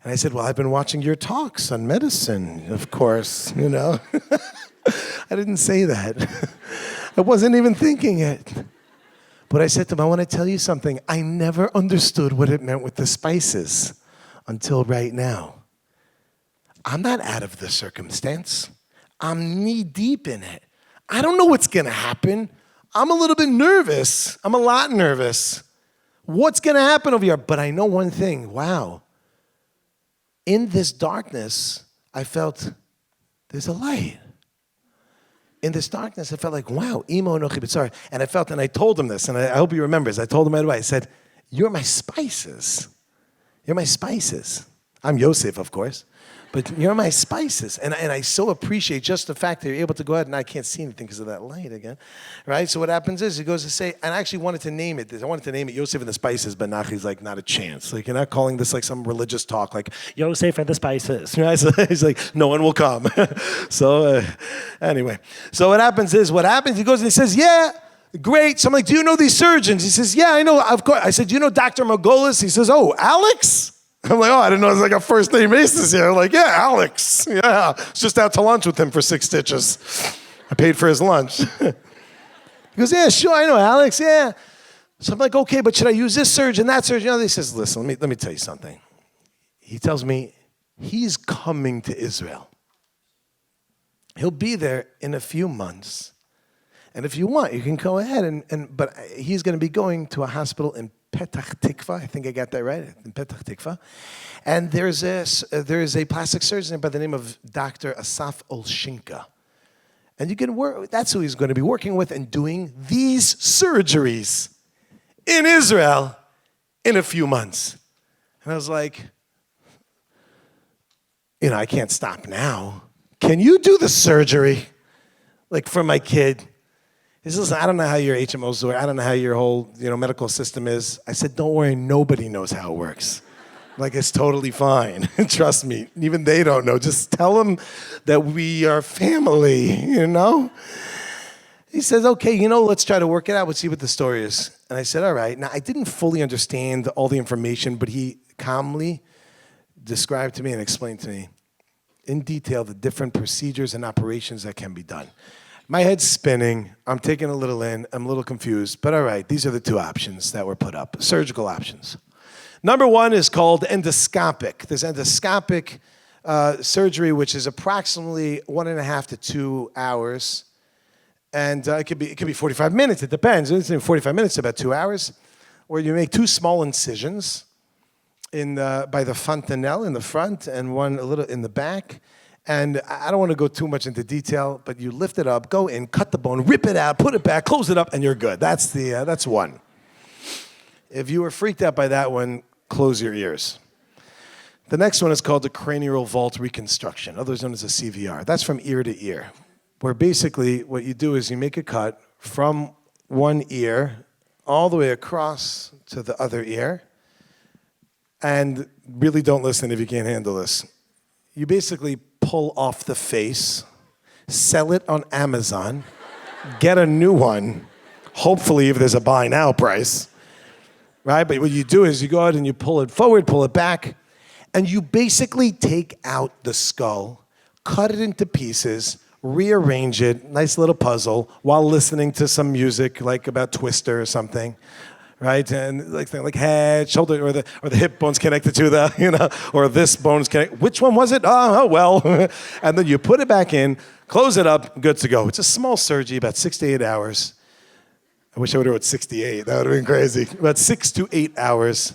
And I said, well, I've been watching your talks on medicine, of course, I didn't say that. I wasn't even thinking it. But I said to him, I want to tell you something. I never understood what it meant with the spices until right now. I'm not out of the circumstance. I'm knee deep in it. I don't know what's going to happen. I'm a little bit nervous. I'm a lot nervous. What's going to happen over here? But I know one thing. Wow. In this darkness, I felt there's a light. In this darkness, I felt like, wow, imo nochi b'tzara. And I felt, and I told him this, and I hope he remembers. I told him right away. I said, you're my spices. You're my spices. I'm Yosef, of course. But you're my spices. And I so appreciate just the fact that you're able to go ahead, and I can't see anything because of that light again. Right? So what happens is he goes to say, and I actually wanted to name it. I wanted to name it Yosef and the Spices, but Nachi's like, not a chance. Like, you're not calling this like some religious talk, like, Yosef and the Spices. Right? So he's like, no one will come. So anyway. So what happens, he goes and he says, yeah, great. So I'm like, do you know these surgeons? He says, yeah, I know. Of course. I said, do you know Dr. Margolis? He says, oh, Alex? I'm like, oh, I didn't know it was like a first name basis here. I'm like, yeah, Alex. Yeah, I was just out to lunch with him for 6 stitches. I paid for his lunch. He goes, yeah, sure, I know Alex, yeah. So I'm like, okay, but should I use this surgeon, that surgeon? He says, listen, let me tell you something. He tells me he's coming to Israel. He'll be there in a few months. And if you want, you can go ahead, but he's going to be going to a hospital in Petach Tikva, I think I got that right, in Petach Tikva. And there is a plastic surgeon by the name of Dr. Asaf Olshinka. And you can work, that's who he's going to be working with and doing these surgeries in Israel in a few months. And I was like, I can't stop now. Can you do the surgery? Like for my kid? He says, listen, I don't know how your HMOs work. I don't know how your whole medical system is. I said, don't worry, nobody knows how it works. Like, it's totally fine. Trust me, even they don't know. Just tell them that we are family, He says, okay, let's try to work it out. Let's see what the story is. And I said, all right. Now, I didn't fully understand all the information, but he calmly described to me and explained to me in detail the different procedures and operations that can be done. My head's spinning. I'm taking a little in. I'm a little confused. But all right, these are the 2 options that were put up, surgical options. Number 1 is called endoscopic. There's endoscopic surgery, which is approximately 1.5 to 2 hours. And it could be 45 minutes. It depends. It's in 45 minutes, about 2 hours. Or you make 2 small incisions by the fontanelle in the front and one a little in the back. And I don't want to go too much into detail, but you lift it up, go in, cut the bone, rip it out, put it back, close it up, and you're good. That's one. If you were freaked out by that one, close your ears. The next one is called the cranial vault reconstruction, otherwise known as a CVR. That's from ear to ear, where basically what you do is you make a cut from one ear all the way across to the other ear. And really don't listen if you can't handle this. You basically pull off the face, sell it on Amazon, get a new one, hopefully if there's a buy now price, right? But what you do is you go out and you pull it forward, pull it back, and you basically take out the skull, cut it into pieces, rearrange it, nice little puzzle, while listening to some music like about Twister or something. Right, and like head, shoulder, or the hip bone's connected to the, or this bone's connected. Which one was it? Oh well. And then you put it back in, close it up, good to go. It's a small surgery, about 6 to 8 hours. I wish I would have wrote 68. That would have been crazy. About 6 to 8 hours.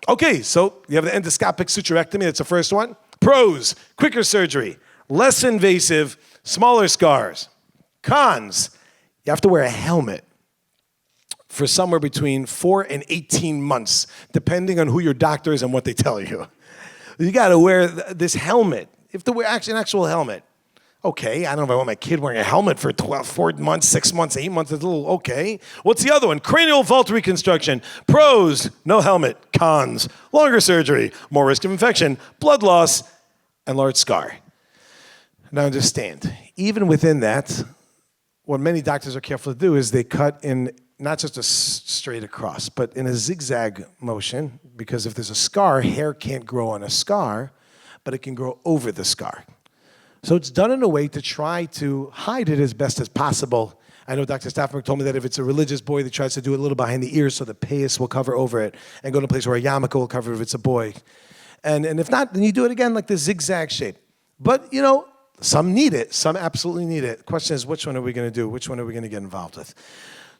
Okay, so you have the endoscopic suturectomy. That's the first one. Pros: quicker surgery, less invasive, smaller scars. Cons: you have to wear a helmet for somewhere between 4 and 18 months, depending on who your doctor is and what they tell you. You got to wear this helmet. You have to wear an actual helmet. Okay, I don't know if I want my kid wearing a helmet for 4 months, 6 months, 8 months. It's a little okay. What's the other one? Cranial vault reconstruction. Pros: no helmet. Cons: longer surgery, more risk of infection, blood loss, and large scar. Now understand, even within that, what many doctors are careful to do is they cut in not just a straight across, but in a zigzag motion, because if there's a scar, hair can't grow on a scar, but it can grow over the scar. So it's done in a way to try to hide it as best as possible. I know Dr. Staffenberg told me that if it's a religious boy, he tries to do it a little behind the ears so the payas will cover over it, and go to a place where a yarmulke will cover if it's a boy. And if not, then you do it again like the zigzag shape. But, some need it. Some absolutely need it. The question is, which one are we going to do? Which one are we going to get involved with?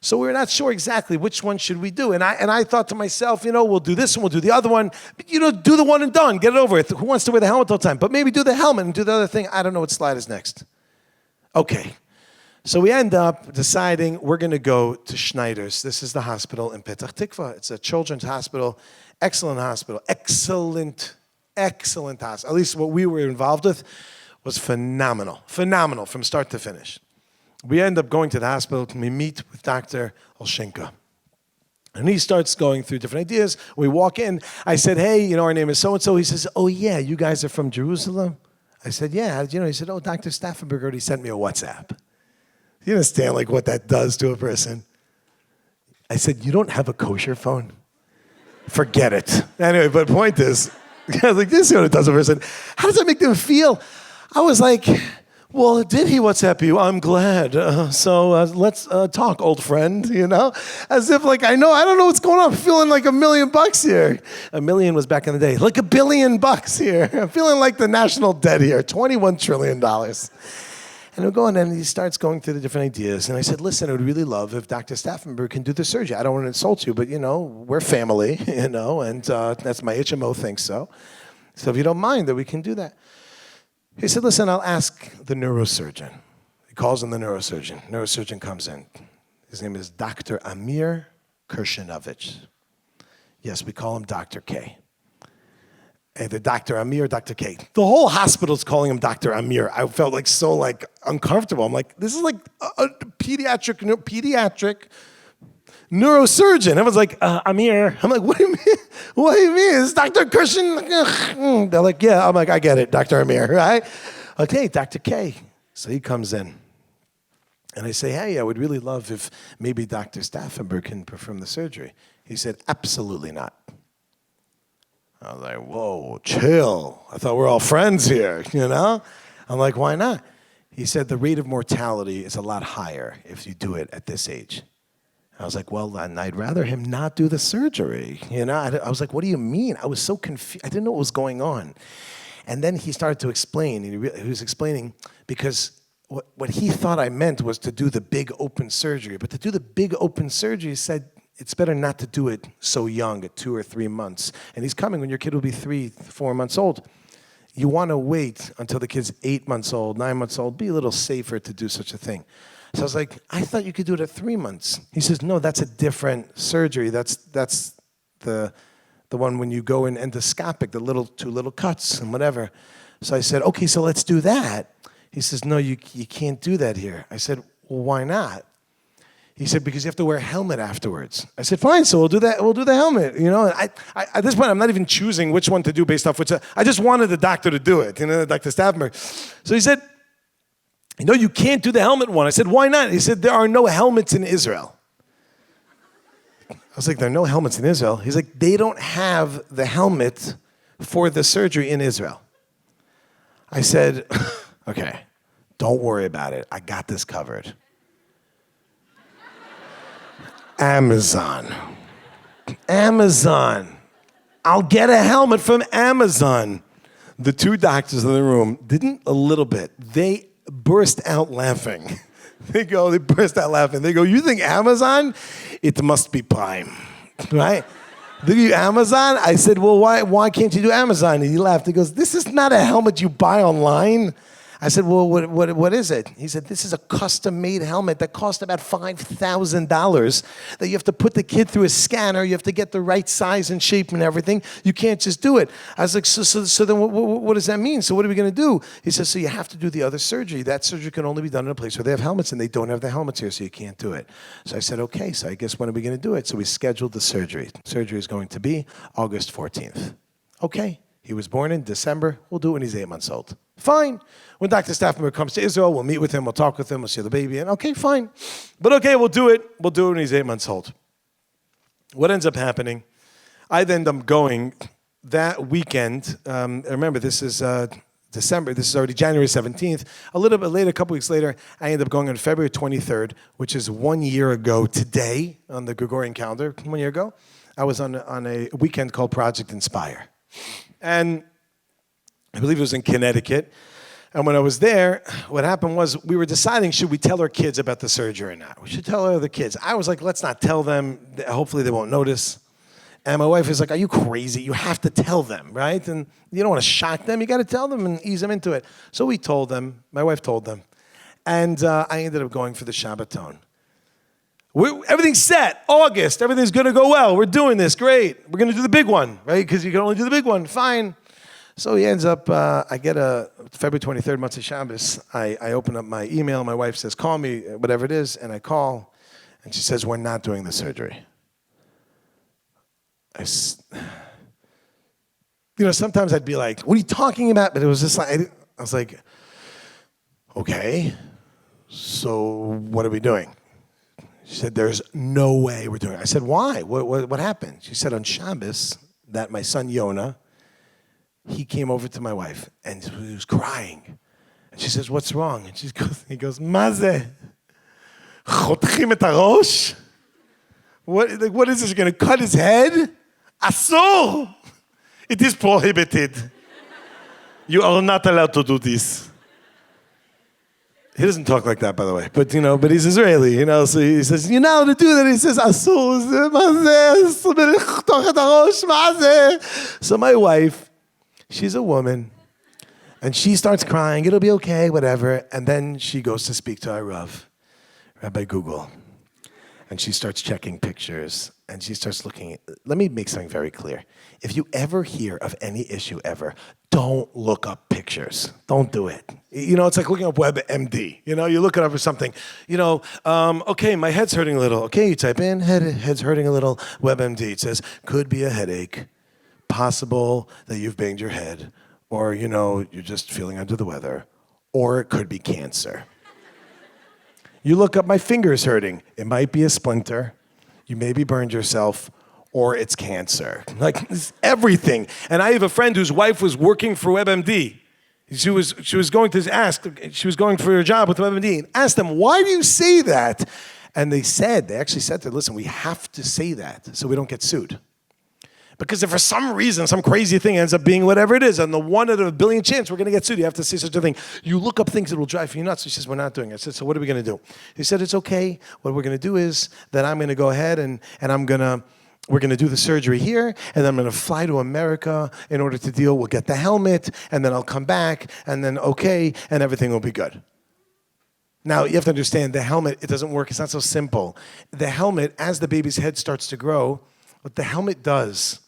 So we're not sure exactly which one should we do. And I thought to myself, we'll do this one, we'll do the other one. But, do the one and done. Get it over with. Who wants to wear the helmet all the time? But maybe do the helmet and do the other thing. I don't know what slide is next. Okay. So we end up deciding we're going to go to Schneider's. This is the hospital in Petach Tikva. It's a children's hospital. Excellent hospital. Excellent hospital. At least what we were involved with was phenomenal. Phenomenal from start to finish. We end up going to the hospital and we meet with Dr. Olshenko. And he starts going through different ideas. We walk in. I said, hey, our name is so-and-so. He says, oh, yeah, you guys are from Jerusalem? I said, yeah. How did you know? He said, oh, Dr. Staffenberg already sent me a WhatsApp. You understand what that does to a person? I said, you don't have a kosher phone? Forget it. Anyway, but the point is, I was like, this is what it does to a person. How does that make them feel? I was like, well, did he WhatsApp you? I'm glad. So let's talk, old friend, As if I don't know what's going on. I'm feeling like $1 million here. $1 million was back in the day. Like $1 billion here. I'm feeling like the national debt here, $21 trillion. And we're going, and he starts going through the different ideas. And I said, listen, I would really love if Dr. Staffenberg can do the surgery. I don't want to insult you, but, we're family, and that's my HMO thinks so. So if you don't mind that we can do that. He said, listen, I'll ask the neurosurgeon. He calls in the neurosurgeon. Neurosurgeon comes in. His name is Dr. Amir Kirshenovich. Yes, we call him Dr. K. Either Dr. Amir, Dr. K. The whole hospital's calling him Dr. Amir. I felt so uncomfortable. I'm like, this is like a pediatric neurosurgeon. Everyone's like, Amir. I'm like, what do you mean? What do you mean? It's Dr. Kirshen. They're like, yeah. I'm like, I get it, Dr. Amir, right? Okay, Dr. K. So he comes in. And I say, hey, I would really love if maybe Dr. Staffenberg can perform the surgery. He said, absolutely not. I was like, whoa, chill. I thought we're all friends here, I'm like, why not? He said the rate of mortality is a lot higher if you do it at this age. I was like, well, then I'd rather him not do the surgery. I was like, what do you mean? I was so confused. I didn't know what was going on. And then he started to explain. He was explaining because what he thought I meant was to do the big open surgery. But to do the big open surgery, he said, it's better not to do it so young, at 2 or 3 months. And he's coming when your kid will be 3, 4 months old. You want to wait until the kid's 8 months old, 9 months old, be a little safer to do such a thing. So I was like, I thought you could do it at 3 months. He says, no, that's a different surgery. That's the one when you go in endoscopic, the 2 little cuts and whatever. So I said, okay, so let's do that. He says, no, you can't do that here. I said, well, why not? He said, because you have to wear a helmet afterwards. I said, fine, so we'll do that. We'll do the helmet. You know, I at this point, I'm not even choosing which one to do based off which. I just wanted the doctor to do it, Dr. Staffenberg. So he said, no, you can't do the helmet one. I said, why not? He said, there are no helmets in Israel. I was like, there are no helmets in Israel? He's like, they don't have the helmet for the surgery in Israel. I said, okay, don't worry about it. I got this covered. Amazon. I'll get a helmet from Amazon. The 2 doctors in the room didn't a little bit. They burst out laughing. They burst out laughing. They go, you think Amazon? It must be Prime, right? Do you Amazon? I said, well, why can't you do Amazon? And he laughed. He goes, this is not a helmet you buy online. I said, well, what is it? He said, this is a custom-made helmet that cost about $5,000 that you have to put the kid through a scanner. You have to get the right size and shape and everything. You can't just do it. I was like, so then what does that mean? So what are we going to do? He says, so you have to do the other surgery. That surgery can only be done in a place where they have helmets, and they don't have the helmets here, so you can't do it. So I said, okay, so I guess when are we going to do it? So we scheduled the surgery. Surgery is going to be August 14th. Okay. He was born in December. We'll do it when he's 8 months old. Fine. When Dr. Staffenberg comes to Israel, we'll meet with him, we'll talk with him, we'll see the baby, and okay, fine. But okay, we'll do it. We'll do it when he's 8 months old. What ends up happening, I end up going that weekend. Remember, this is December. This is already January 17th. A little bit later, a couple weeks later, I end up going on February 23rd, which is 1 year ago today on the Gregorian calendar. 1 year ago, I was on a weekend called Project Inspire. And I believe it was in Connecticut. And when I was there, what happened was we were deciding, should we tell our kids about the surgery or not? We should tell our other kids. I was like, let's not tell them. Hopefully they won't notice. And my wife is like, are you crazy? You have to tell them, right? And you don't want to shock them. You got to tell them and ease them into it. So we told them. My wife told them. And I ended up going for the Shabbaton. Everything's set. August. Everything's going to go well. We're doing this. Great. We're going to do the big one, right? Because you can only do the big one. Fine. So he ends up, I get a February 23rd, Motzei Shabbos. I open up my email. My wife says, call me, whatever it is. And I call. And she says, we're not doing the surgery. Sometimes I'd be like, what are you talking about? But it was just like, I was like, okay, so what are we doing? She said, there's no way we're doing it. I said, why? What happened? She said, on Shabbos, that my son Yonah, he came over to my wife, and he was crying. And she says, what's wrong? And he goes, Maze, chotchim et harosh? What is this, you're going to cut his head? Asur! It is prohibited. You are not allowed to do this. He doesn't talk like that, by the way. But, but he's Israeli, so he says, you know how to do that. He says, Asur. So my wife, she's a woman, and she starts crying. It'll be okay, whatever. And then she goes to speak to our Rav, Rabbi Google. And she starts checking pictures, and she starts looking. Let me make something very clear. If you ever hear of any issue ever, don't look up pictures. Don't do it. It's like looking up WebMD. You look it up for something. Okay, my head's hurting a little. Okay, you type in, head's hurting a little, WebMD. It says, could be a headache, possible that you've banged your head, or, you're just feeling under the weather, or it could be cancer. You look up, my finger's hurting. It might be a splinter. You maybe burned yourself, or it's cancer. Like, it's everything. And I have a friend whose wife was working for WebMD. She was going to ask, she was going for a job with WebMD, and asked them, why do you say that? And they actually said to her, listen, we have to say that so we don't get sued. Because if for some reason, some crazy thing ends up being whatever it is, and the 1 out of a billion chance we're going to get sued, you have to say such a thing. You look up things that will drive you nuts. He says, we're not doing it. I said, so what are we going to do? He said, it's okay. What we're going to do is that I'm going to go ahead and we're going to do the surgery here, and then I'm going to fly to America in order to deal. We'll get the helmet, and then I'll come back, and then okay, and everything will be good. Now, you have to understand, the helmet, it doesn't work. It's not so simple. The helmet, as the baby's head starts to grow, what the helmet does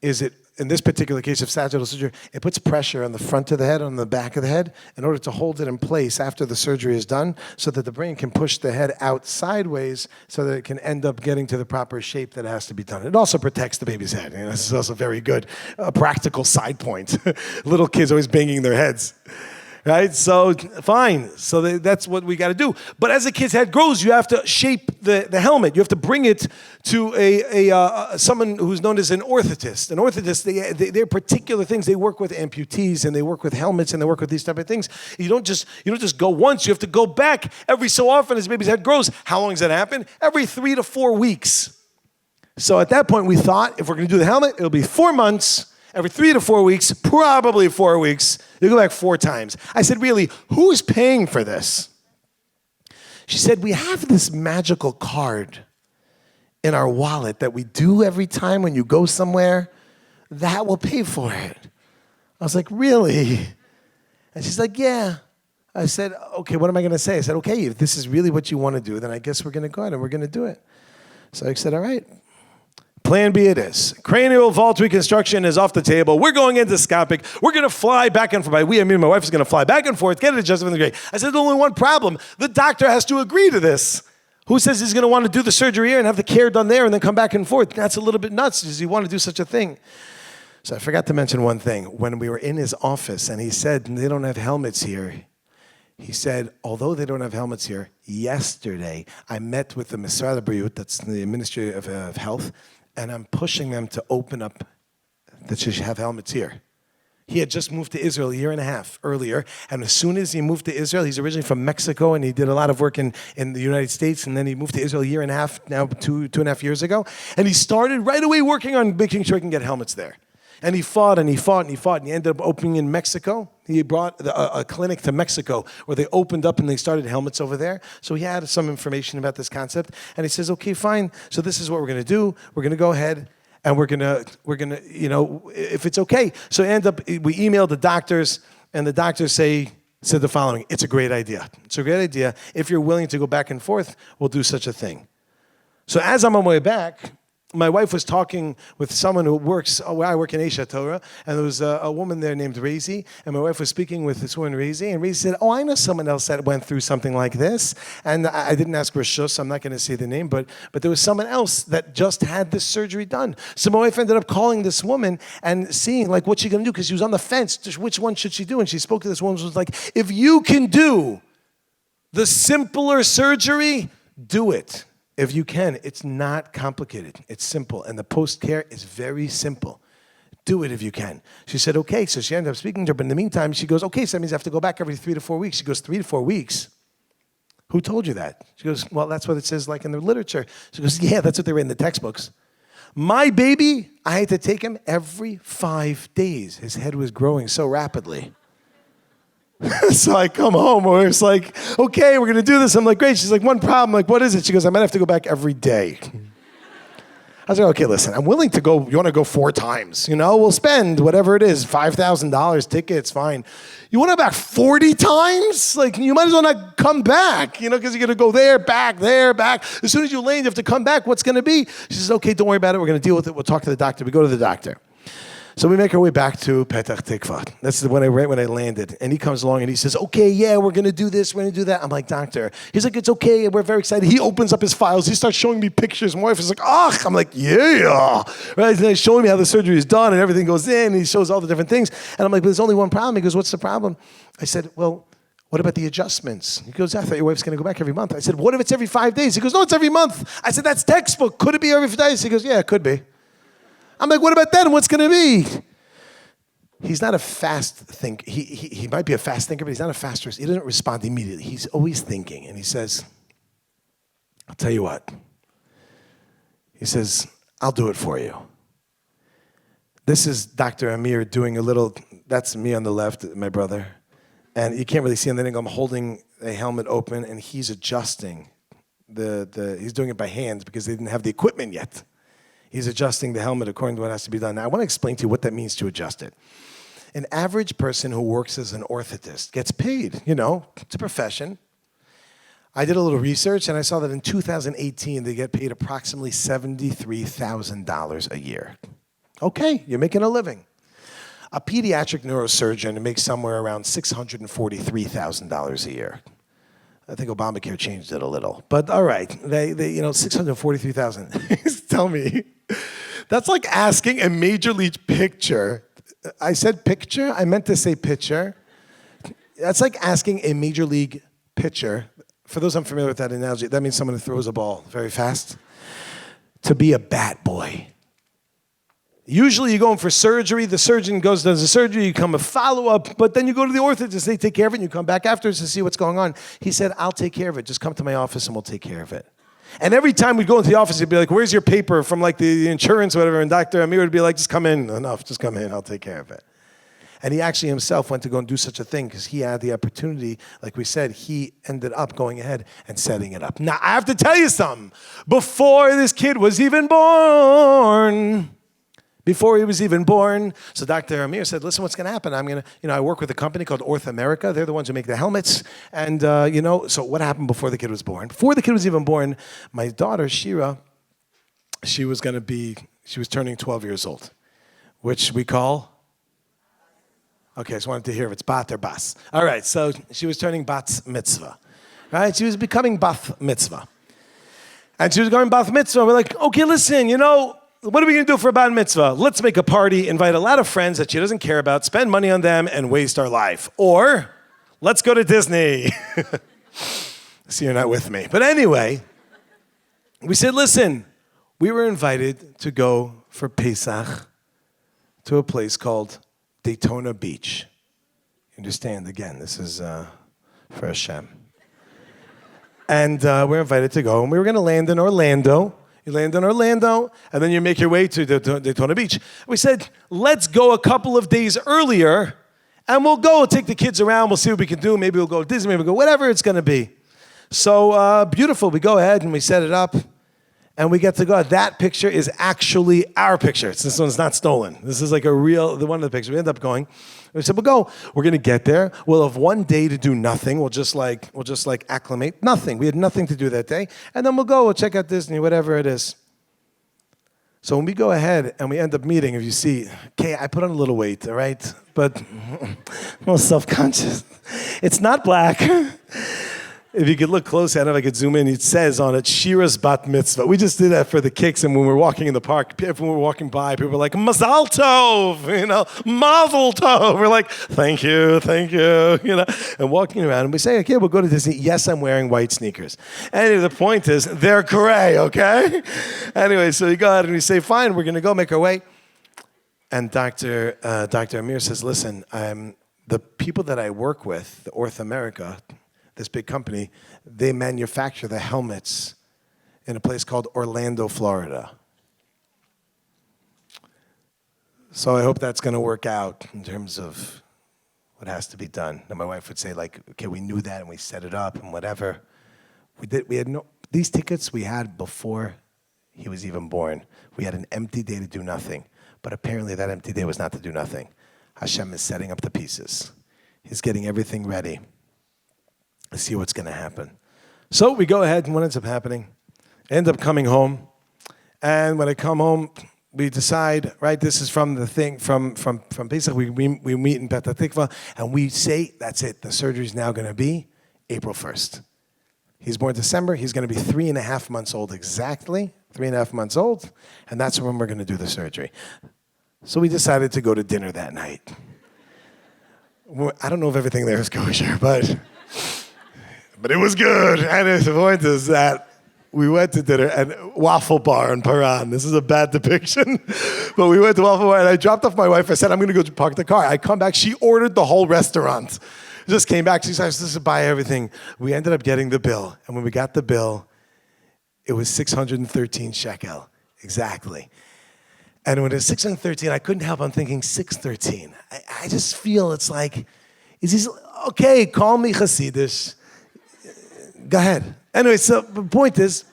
is in this particular case of sagittal surgery, it puts pressure on the front of the head, on the back of the head, in order to hold it in place after the surgery is done, so that the brain can push the head out sideways so that it can end up getting to the proper shape that has to be done. It also protects the baby's head. This is also very good, a practical side point. Little kids always banging their heads. Right? So, fine. So that's what we got to do. But as the kid's head grows, you have to shape the helmet. You have to bring it to someone who's known as an orthotist. An orthotist, they're particular things. They work with amputees, and they work with helmets, and they work with these type of things. You don't just go once. You have to go back every so often as the baby's head grows. How long does that happen? Every 3 to 4 weeks. So at that point, we thought, if we're going to do the helmet, it'll be 4 months. Every 3 to 4 weeks, probably 4 weeks, you go back 4 times. I said, really, who's paying for this? She said, we have this magical card in our wallet that we do every time when you go somewhere. That will pay for it. I was like, really? And she's like, yeah. I said, okay, what am I going to say? I said, okay, if this is really what you want to do, then I guess we're going to go ahead and we're going to do it. So I said, all right. Plan B it is. Cranial vault reconstruction is off the table. We're going endoscopic. We're going to fly back and forth. I mean, my wife is going to fly back and forth, get it adjusted from the grade. I said, there's only one problem. The doctor has to agree to this. Who says he's going to want to do the surgery here and have the care done there and then come back and forth? That's a little bit nuts. Does he want to do such a thing? So I forgot to mention one thing. When we were in his office and he said, they don't have helmets here. He said, although they don't have helmets here, yesterday I met with the Misrad Habriyut, that's the Ministry of Health, and I'm pushing them to open up that she should have helmets here. He had just moved to Israel a year and a half earlier, and as soon as he moved to Israel, he's originally from Mexico, and he did a lot of work in the United States, and then he moved to Israel a year and a half, now 2.5 years ago, and he started right away working on making sure he can get helmets there. And he fought and he fought and he fought, and he ended up opening in Mexico. He brought a clinic to Mexico where they opened up and they started helmets over there. So he had some information about this concept, and he says, okay, fine. So this is what we're going to do. We're going to go ahead and we're gonna, if it's okay. So we emailed the doctors, and the doctors said the following: it's a great idea. It's a great idea. If you're willing to go back and forth, we'll do such a thing. So as I'm on my way back, my wife was talking with someone who works where I work in Asia Torah, and there was a woman there named Razy, and my wife was speaking with this woman Razy, and Razy said, I know someone else that went through something like this, and I didn't ask Rishus, so I'm not going to say the name, but there was someone else that just had this surgery done. So my wife ended up calling this woman and seeing like what she's going to do, because she was on the fence, just which one should she do, and she spoke to this woman, who was like, if you can do the simpler surgery, do it. If you can, it's not complicated. It's simple. And the post-care is very simple. Do it if you can. She said, okay. So she ended up speaking to her. But in the meantime, she goes, okay, so that means I have to go back every 3 to 4 weeks. She goes, 3 to 4 weeks? Who told you that? She goes, well, that's what it says like in the literature. She goes, yeah, that's what they read in the textbooks. My baby, I had to take him every 5 days. His head was growing so rapidly. So I come home, or it's like, okay, we're going to do this. I'm like, great. She's like, one problem. I'm like, what is it? She goes, I might have to go back every day. I was like, okay, listen, I'm willing to go. You want to go 4 times? We'll spend whatever it is, $5,000 tickets, fine. You want to go back 40 times? Like, you might as well not come back, because you're going to go there, back. As soon as you land, you have to come back. What's going to be? She says, okay, don't worry about it. We're going to deal with it. We'll talk to the doctor. We go to the doctor. So we make our way back to Petach Tikva. That's right when I landed. And he comes along and he says, okay, yeah, we're going to do this, we're going to do that. I'm like, doctor. He's like, it's okay, we're very excited. He opens up his files. He starts showing me pictures. My wife is like, I'm like, yeah. Right? And he's showing me how the surgery is done and everything goes in. And he shows all the different things. And I'm like, but there's only one problem. He goes, what's the problem? I said, well, what about the adjustments? He goes, I thought your wife's going to go back every month. I said, what if it's every 5 days? He goes, no, it's every month. I said, that's textbook. Could it be every 5 days? He goes, yeah, it could be. I'm like, what about that? And what's going to be? He's not a fast thinker. He might be a fast thinker, but he's not a fast person. He doesn't respond immediately. He's always thinking. And he says, I'll tell you what. He says, I'll do it for you. This is Dr. Amir doing a little, that's me on the left, my brother. And you can't really see him. Then I'm holding a helmet open and he's adjusting he's doing it by hand because they didn't have the equipment yet. He's adjusting the helmet according to what has to be done. Now, I want to explain to you what that means to adjust it. An average person who works as an orthotist gets paid, it's a profession. I did a little research and I saw that in 2018, they get paid approximately $73,000 a year. Okay, you're making a living. A pediatric neurosurgeon makes somewhere around $643,000 a year. I think Obamacare changed it a little, but all right, they $643,000. Tell me, that's like asking a major league pitcher. I said picture, I meant to say pitcher. That's like asking a major league pitcher. For those unfamiliar with that analogy, that means someone who throws a ball very fast, to be a bat boy. Usually you go in for surgery, the surgeon does the surgery, you come a follow-up, but then you go to the orthotist, they take care of it, and you come back afterwards to see what's going on. He said, I'll take care of it. Just come to my office and we'll take care of it. And every time we'd go into the office, he'd be like, where's your paper from like the insurance or whatever? And Dr. Amir would be like, just come in. Enough, just come in. I'll take care of it. And he actually himself went to go and do such a thing because he had the opportunity. Like we said, he ended up going ahead and setting it up. Now, I have to tell you something. Before this kid was even born, so Dr. Amir said, listen, what's going to happen? I'm going to, I work with a company called Orth America. They're the ones who make the helmets. And, so what happened before the kid was born? Before the kid was even born, my daughter, Shira, she was turning 12 years old, which we call, okay, I just wanted to hear if it's bat or bas. All right, so she was turning bat mitzvah, right? She was becoming bat mitzvah. And she was going bat mitzvah. We're like, okay, listen, what are we going to do for a bat mitzvah? Let's make a party, invite a lot of friends that she doesn't care about, spend money on them, and waste our life. Or, let's go to Disney. See, you're not with me. But anyway, we said, listen, we were invited to go for Pesach to a place called Daytona Beach. You understand? Again, this is for Hashem. And we're invited to go, and we were going to land in Orlando. You land in Orlando, and then you make your way to Daytona Beach. We said, let's go a couple of days earlier, and we'll go take the kids around. We'll see what we can do. Maybe we'll go to Disney. Maybe we'll go whatever it's going to be. So beautiful. We go ahead, and we set it up, and we get to go. That picture is actually our picture. This one's not stolen. This is like one of the pictures. We end up going. We said, we'll go. We're going to get there. We'll have one day to do nothing. We'll just acclimate. Nothing. We had nothing to do that day. And then we'll go. We'll check out Disney, whatever it is. So when we go ahead and we end up meeting, if you see, okay, I put on a little weight, all right? But I'm a little self-conscious. It's not black. If you could look close at it, I could zoom in. It says on it, Shira's bat mitzvah. We just did that for the kicks, and when we were walking in the park, when we were walking by, people were like, Mazal Tov, Mazel Tov. We're like, thank you, and walking around, and we say, okay, we'll go to Disney. Yes, I'm wearing white sneakers. Anyway, the point is, they're gray, okay? Anyway, so we go out and we say, fine, we're going to go make our way. And Dr. Amir says, listen, the people that I work with, the Orth America, this big company, they manufacture the helmets in a place called Orlando, Florida. So I hope that's going to work out in terms of what has to be done. And my wife would say, like, okay, we knew that and we set it up and whatever. These tickets we had before he was even born. We had an empty day to do nothing. But apparently that empty day was not to do nothing. Hashem is setting up the pieces. He's getting everything ready. Let's see what's going to happen. So we go ahead, and what ends up happening? I end up coming home, and when I come home, we decide, right, this is from the thing, from Pesach, we meet in Petah Tikva, and we say, that's it, the surgery's now going to be April 1st. He's born December, he's going to be 3.5 months old exactly, 3.5 months old, and that's when we're going to do the surgery. So we decided to go to dinner that night. I don't know if everything there is kosher, but it was good. And the point is that we went to dinner at Waffle Bar in Paran. This is a bad depiction. But we went to Waffle Bar, and I dropped off my wife. I said, I'm going to go park the car. I come back. She ordered the whole restaurant. Just came back. She said, this is buy everything. We ended up getting the bill. And when we got the bill, it was 613 shekel. Exactly. And when it's 613, I couldn't help, I'm thinking 613. I just feel it's like, is he, okay, call me Hasidish. Go ahead. Anyway, so the point is,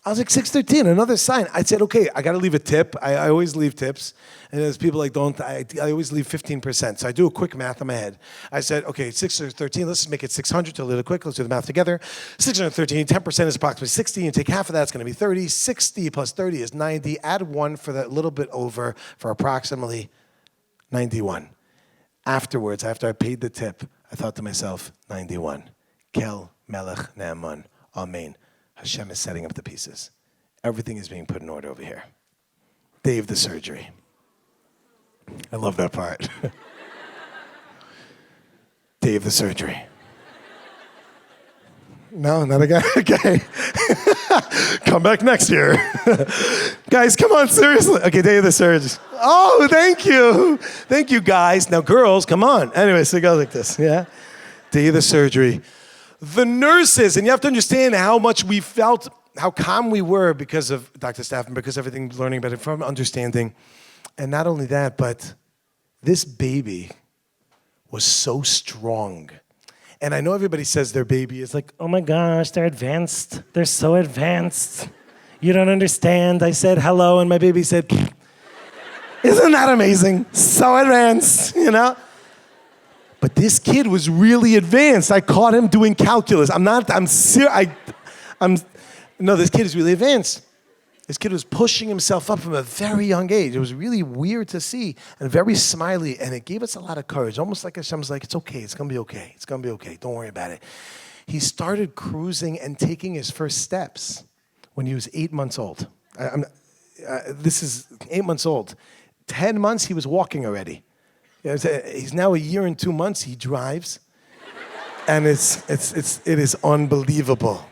I was like, 613, another sign. I said, okay, I got to leave a tip. I always leave tips. And there's people like, I always leave 15%. So I do a quick math in my head. I said, okay, 613, let's just make it 600 to a little quick. Let's do the math together. 613, 10% is approximately 60. You take half of that, it's going to be 30. 60 plus 30 is 90. Add 1 for that little bit over for approximately 91. Afterwards, after I paid the tip, I thought to myself, 91. Kel Melech Naaman. Amen. Hashem is setting up the pieces. Everything is being put in order over here. Day of the surgery. I love that part. Day of the surgery. No, not again. Okay. Come back next year. Guys, come on, seriously. Okay, day of the surgery. Oh, thank you. Thank you, guys. Now, girls, come on. Anyway, so it goes like this, yeah? Day of the surgery. The nurses, and you have to understand how much we felt, how calm we were because of Dr. Staffen, because everything, learning about it, from understanding. And not only that, but this baby was so strong. And I know everybody says their baby is like, oh my gosh, they're advanced. They're so advanced. You don't understand. I said hello, and my baby said, isn't that amazing? So advanced, you know? But this kid was really advanced. I caught him doing calculus. No, this kid is really advanced. This kid was pushing himself up from a very young age. It was really weird to see and very smiley, and it gave us a lot of courage. Almost like Hashem's like, it's okay, it's gonna be okay, it's gonna be okay, don't worry about it. He started cruising and taking his first steps when he was 8 months old. This is 8 months old. 10 months, he was walking already. He's now 1 year and 2 months, he drives. And it is unbelievable.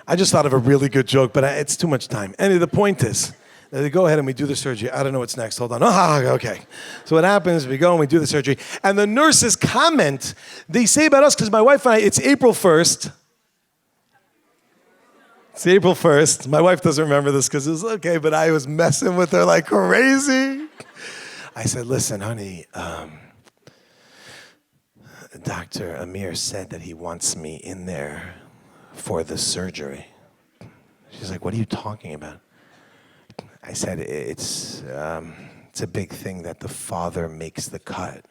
I just thought of a really good joke, but it's too much time. Anyway, the point is, they go ahead and we do the surgery. I don't know what's next. Hold on. Okay. So what happens, we go and we do the surgery. And the nurses comment, they say about us, because my wife and I, it's April 1st. It's April 1st. My wife doesn't remember this because it was okay, but I was messing with her like crazy. I said, listen, honey, Dr. Amir said that he wants me in there for the surgery. She's like, what are you talking about? I said, it's a big thing that the father makes the cut.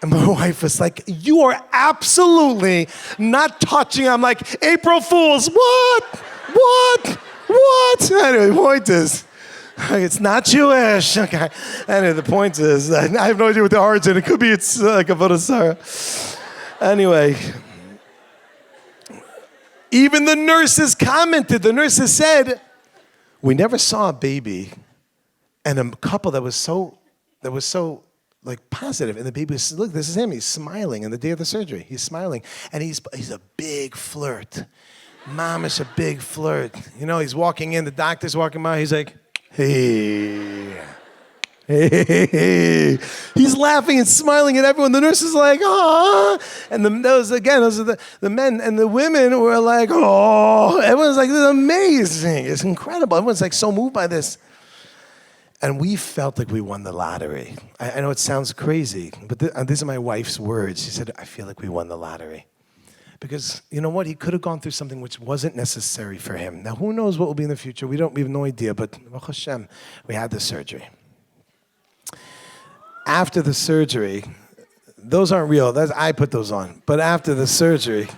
And my wife was like, you are absolutely not touching. I'm like, April Fools, what? Anyway, the point is, it's not Jewish. Okay. Anyway, the point is, I have no idea what the origin. It could be it's like a Vodasara. Anyway, even the nurses commented. The nurses said, we never saw a baby and a couple that was so like positive. And the baby was, look, this is him. He's smiling on the day of the surgery. He's smiling. And he's a big flirt. Mom is a big flirt. You know, he's walking in, the doctor's walking by, he's like, hey. He's laughing and smiling at everyone. The nurse is like, ah. And those are the men, and the women were like, oh. Everyone's like, this is amazing. It's incredible. Everyone's like so moved by this. And we felt like we won the lottery. I know it sounds crazy, but these are my wife's words. She said, I feel like we won the lottery. Because, you know what? He could have gone through something which wasn't necessary for him. Now, who knows what will be in the future? We have no idea, but Baruch Hashem, we had the surgery. After the surgery, those aren't real. I put those on. But after the surgery,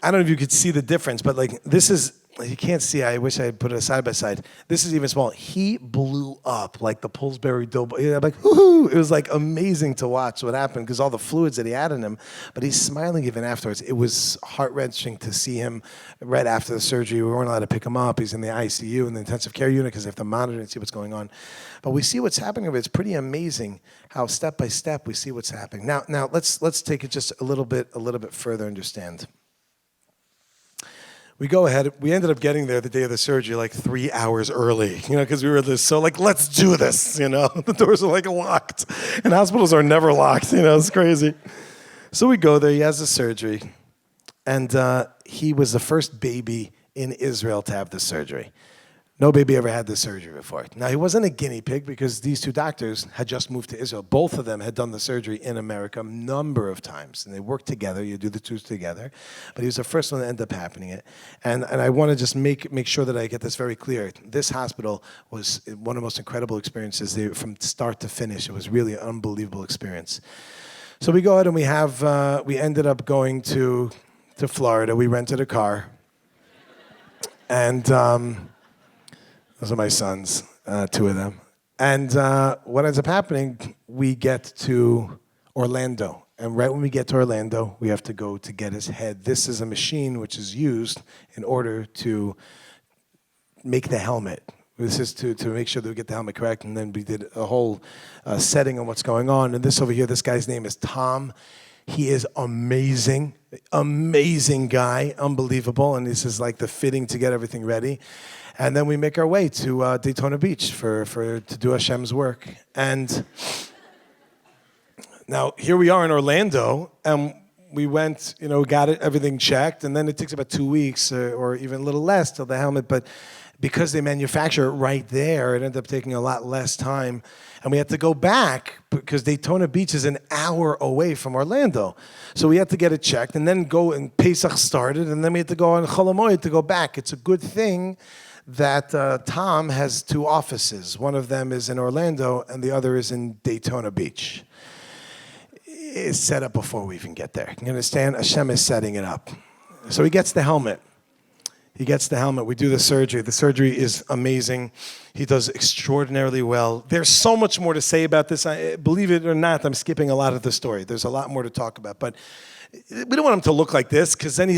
I don't know if you could see the difference, but like this is, you can't see. I wish I had put it side by side. This is even small. He blew up like the Pillsbury Doughboy. Like, woohoo! It was like amazing to watch what happened because all the fluids that he had in him. But he's smiling even afterwards. It was heart-wrenching to see him right after the surgery. We weren't allowed to pick him up. He's in the ICU, in the intensive care unit, because they have to monitor and see what's going on. But we see what's happening. It's pretty amazing how step by step we see what's happening. Now let's take it just a little bit further. Understand. We go ahead. We ended up getting there the day of the surgery like 3 hours early, because we were let's do this, The doors are like locked, and hospitals are never locked, It's crazy. So we go there. He has the surgery, And he was the first baby in Israel to have this surgery. No baby ever had this surgery before. Now, he wasn't a guinea pig because these two doctors had just moved to Israel. Both of them had done the surgery in America a number of times, and they worked together. You do the two together. But he was the first one that ended up happening it. And I want to just make sure that I get this very clear. This hospital was one of the most incredible experiences from start to finish. It was really an unbelievable experience. So we go ahead and we ended up going to Florida. We rented a car. And those are my sons, two of them. And what ends up happening, we get to Orlando. And right when we get to Orlando, we have to go to get his head. This is a machine which is used in order to make the helmet. This is to make sure that we get the helmet correct. And then we did a whole setting on what's going on. And this over here, this guy's name is Tom. He is amazing, amazing guy, unbelievable. And this is like the fitting to get everything ready. And then we make our way to Daytona Beach to do Hashem's work. And now here we are in Orlando, and we went, got everything checked, and then it takes about 2 weeks or even a little less till the helmet. But because they manufacture it right there, it ended up taking a lot less time. And we had to go back because Daytona Beach is an hour away from Orlando. So we had to get it checked and then go, and Pesach started, and then we had to go on Chol HaMoed to go back. It's a good thing that Tom has two offices. One of them is in Orlando, and the other is in Daytona Beach. It's set up before we even get there. You understand? Hashem is setting it up. So he gets the helmet. We do the surgery. The surgery is amazing. He does extraordinarily well. There's so much more to say about this. Believe it or not, I'm skipping a lot of the story. There's a lot more to talk about. But we don't want him to look like this, because then I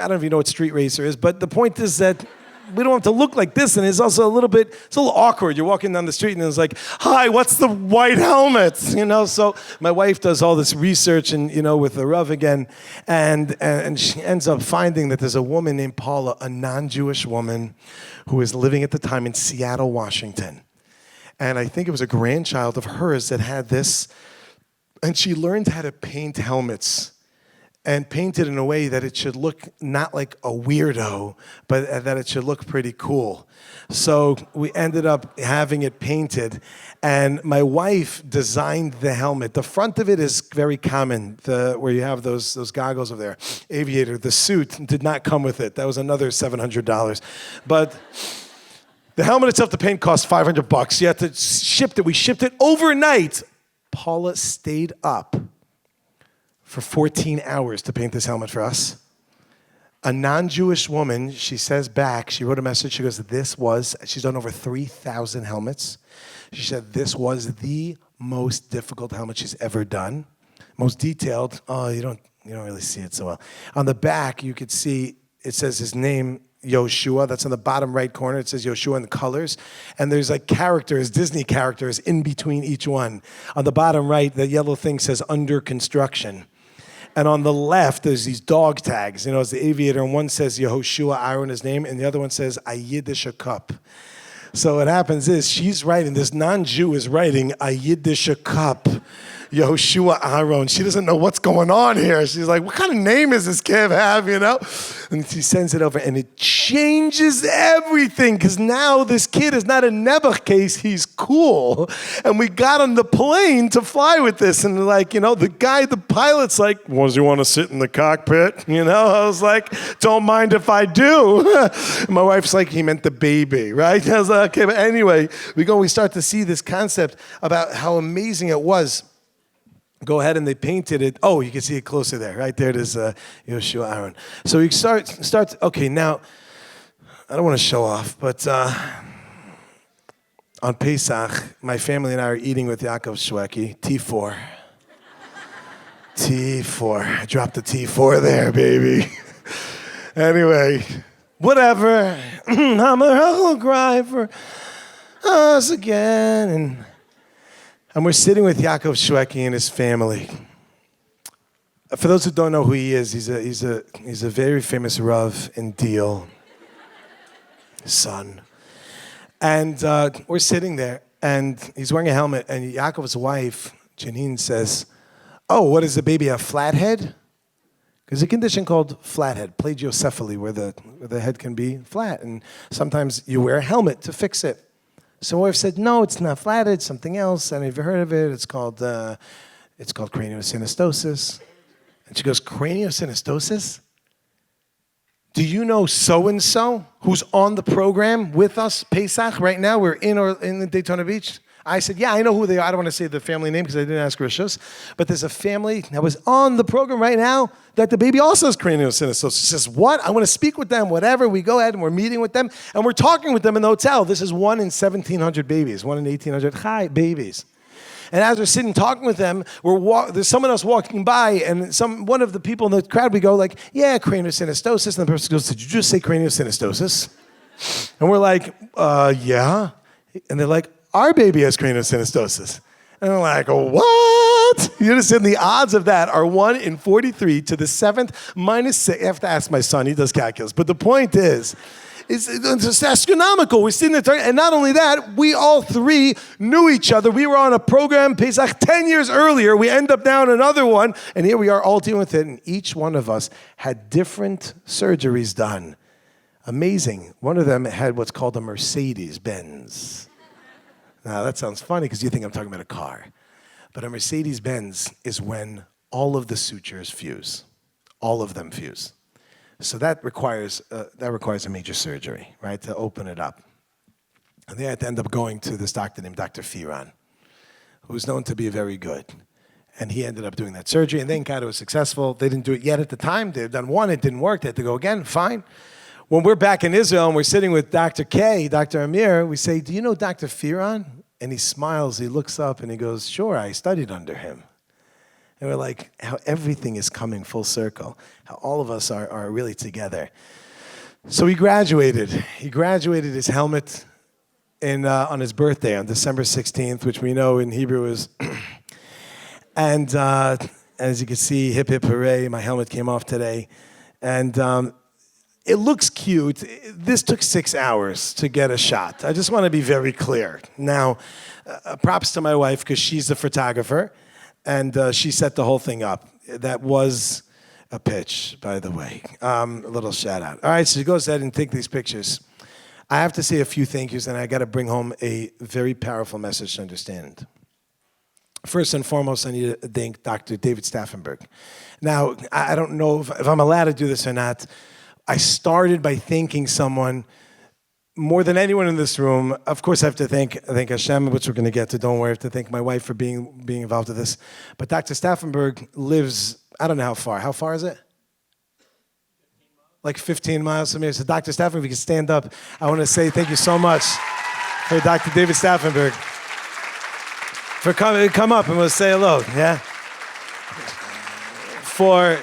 don't know if you know what street racer is, but the point is that we don't want him to look like this, and it's also it's a little awkward. You're walking down the street, and it's like, hi, what's the white helmet? So my wife does all this research, and with the Rav again, and she ends up finding that there's a woman named Paula, a non-Jewish woman, who was living at the time in Seattle, Washington. And I think it was a grandchild of hers that had this, and she learned how to paint helmets. And paint it in a way that it should look not like a weirdo, but that it should look pretty cool. So we ended up having it painted, and my wife designed the helmet. The front of it is very common, where you have those goggles over there. Aviator, the suit did not come with it. That was another $700. But the helmet itself, the paint cost $500. You had to ship it. We shipped it overnight. Paula stayed up for 14 hours to paint this helmet for us. A non-Jewish woman, she says back, she wrote a message, she goes, she's done over 3,000 helmets. She said this was the most difficult helmet she's ever done. Most detailed, you don't really see it so well. On the back, you could see, it says his name, Yoshua. That's in the bottom right corner. It says Yoshua in the colors. And there's like characters, Disney characters, in between each one. On the bottom right, the yellow thing says under construction. And on the left, there's these dog tags. It's the aviator, and one says Yehoshua, Aaron, his name, and the other one says Ayiddish Cup. So what happens is she's writing, this non-Jew is writing Ayiddish Cup, Yehoshua, Aaron. She doesn't know what's going on here. She's like, what kind of name is this kid have, And she sends it over, and it changes everything, because now this kid is not a Nebuch case, he's cool. And we got on the plane to fly with this, and the pilot's like, well, does he want to sit in the cockpit? I was like, don't mind if I do. My wife's like, he meant the baby, right? I was like, okay, but anyway, we start to see this concept about how amazing it was. Go ahead, and they painted it. Oh, you can see it closer there. Right there it is, Yoshua Aaron. So you start. Okay, now, I don't want to show off, but on Pesach, my family and I are eating with Yaakov Shweki, T4. T4. I dropped the T4 there, baby. Anyway, whatever. I'm a cry for us again. And we're sitting with Yaakov Shweki and his family. For those who don't know who he is, he's a very famous Rav in Deal, his son. And we're sitting there, and he's wearing a helmet, and Yaakov's wife, Janine, says, oh, what is the baby, a flathead? There's a condition called flathead, plagiocephaly, where the head can be flat. And sometimes you wear a helmet to fix it. So my wife said, no, it's not flathead, it's something else. And have you heard of it? It's called craniosynostosis. And she goes, craniosynostosis? Do you know so-and-so who's on the program with us, Pesach, right now? We're in Daytona Beach. I said, yeah, I know who they are. I don't want to say the family name because I didn't ask Rishos. But there's a family that was on the program right now that the baby also has craniosynostosis. She says, what? I want to speak with them, whatever. We go ahead and we're meeting with them. And we're talking with them in the hotel. This is 1 in 1,700 babies, 1 in 1,800 babies. And as we're sitting talking with them, there's someone else walking by, and one of the people in the crowd, we go like, yeah, craniosynostosis. And the person goes, did you just say craniosynostosis? And we're like, yeah. And they're like, our baby has craniosynostosis. And I'm like, what? You understand the odds of that are 1 in 43 to the 7th minus 6. I have to ask my son, he does calculus. But the point is, it's astronomical. We're sitting there, and not only that, we all three knew each other. We were on a program, Pesach, 10 years earlier. We end up down another one, and here we are all dealing with it. And each one of us had different surgeries done. Amazing. One of them had what's called a Mercedes-Benz. Now, that sounds funny because you think I'm talking about a car. But a Mercedes-Benz is when all of the sutures fuse. All of them fuse. So that requires a major surgery, right, to open it up. And they had to end up going to this doctor named Dr. Firan, who's known to be very good. And he ended up doing that surgery, and thank God it was successful. They didn't do it yet at the time. They had done one, it didn't work. They had to go again, fine. When we're back in Israel and we're sitting with Dr. K, Dr. Amir, we say, do you know Dr. Firan? And he smiles, he looks up, and he goes, sure, I studied under him. And we're like, how everything is coming full circle, how all of us are really together. So he graduated. He graduated his helmet on his birthday on December 16th, which we know in Hebrew is, and as you can see, hip, hip, hooray, my helmet came off today. And it looks cute. This took 6 hours to get a shot. I just want to be very clear. Now, props to my wife because she's the photographer. And she set the whole thing up. That was a pitch, by the way. A little shout out. All right, so she goes ahead and take these pictures. I have to say a few thank yous, and I got to bring home a very powerful message to understand. First and foremost, I need to thank Dr. David Staffenberg. Now, I don't know if I'm allowed to do this or not. I started by thanking someone more than anyone in this room. Of course, I have to thank Hashem, which we're going to get to. Don't worry, I have to thank my wife for being involved with this. But Dr. Staffenberg lives, I don't know how far. How far is it? 15 like 15 miles from here. So Dr. Staffenberg, if you can stand up, I want to say thank you so much for Dr. David Staffenberg for come up and we'll say hello, yeah? For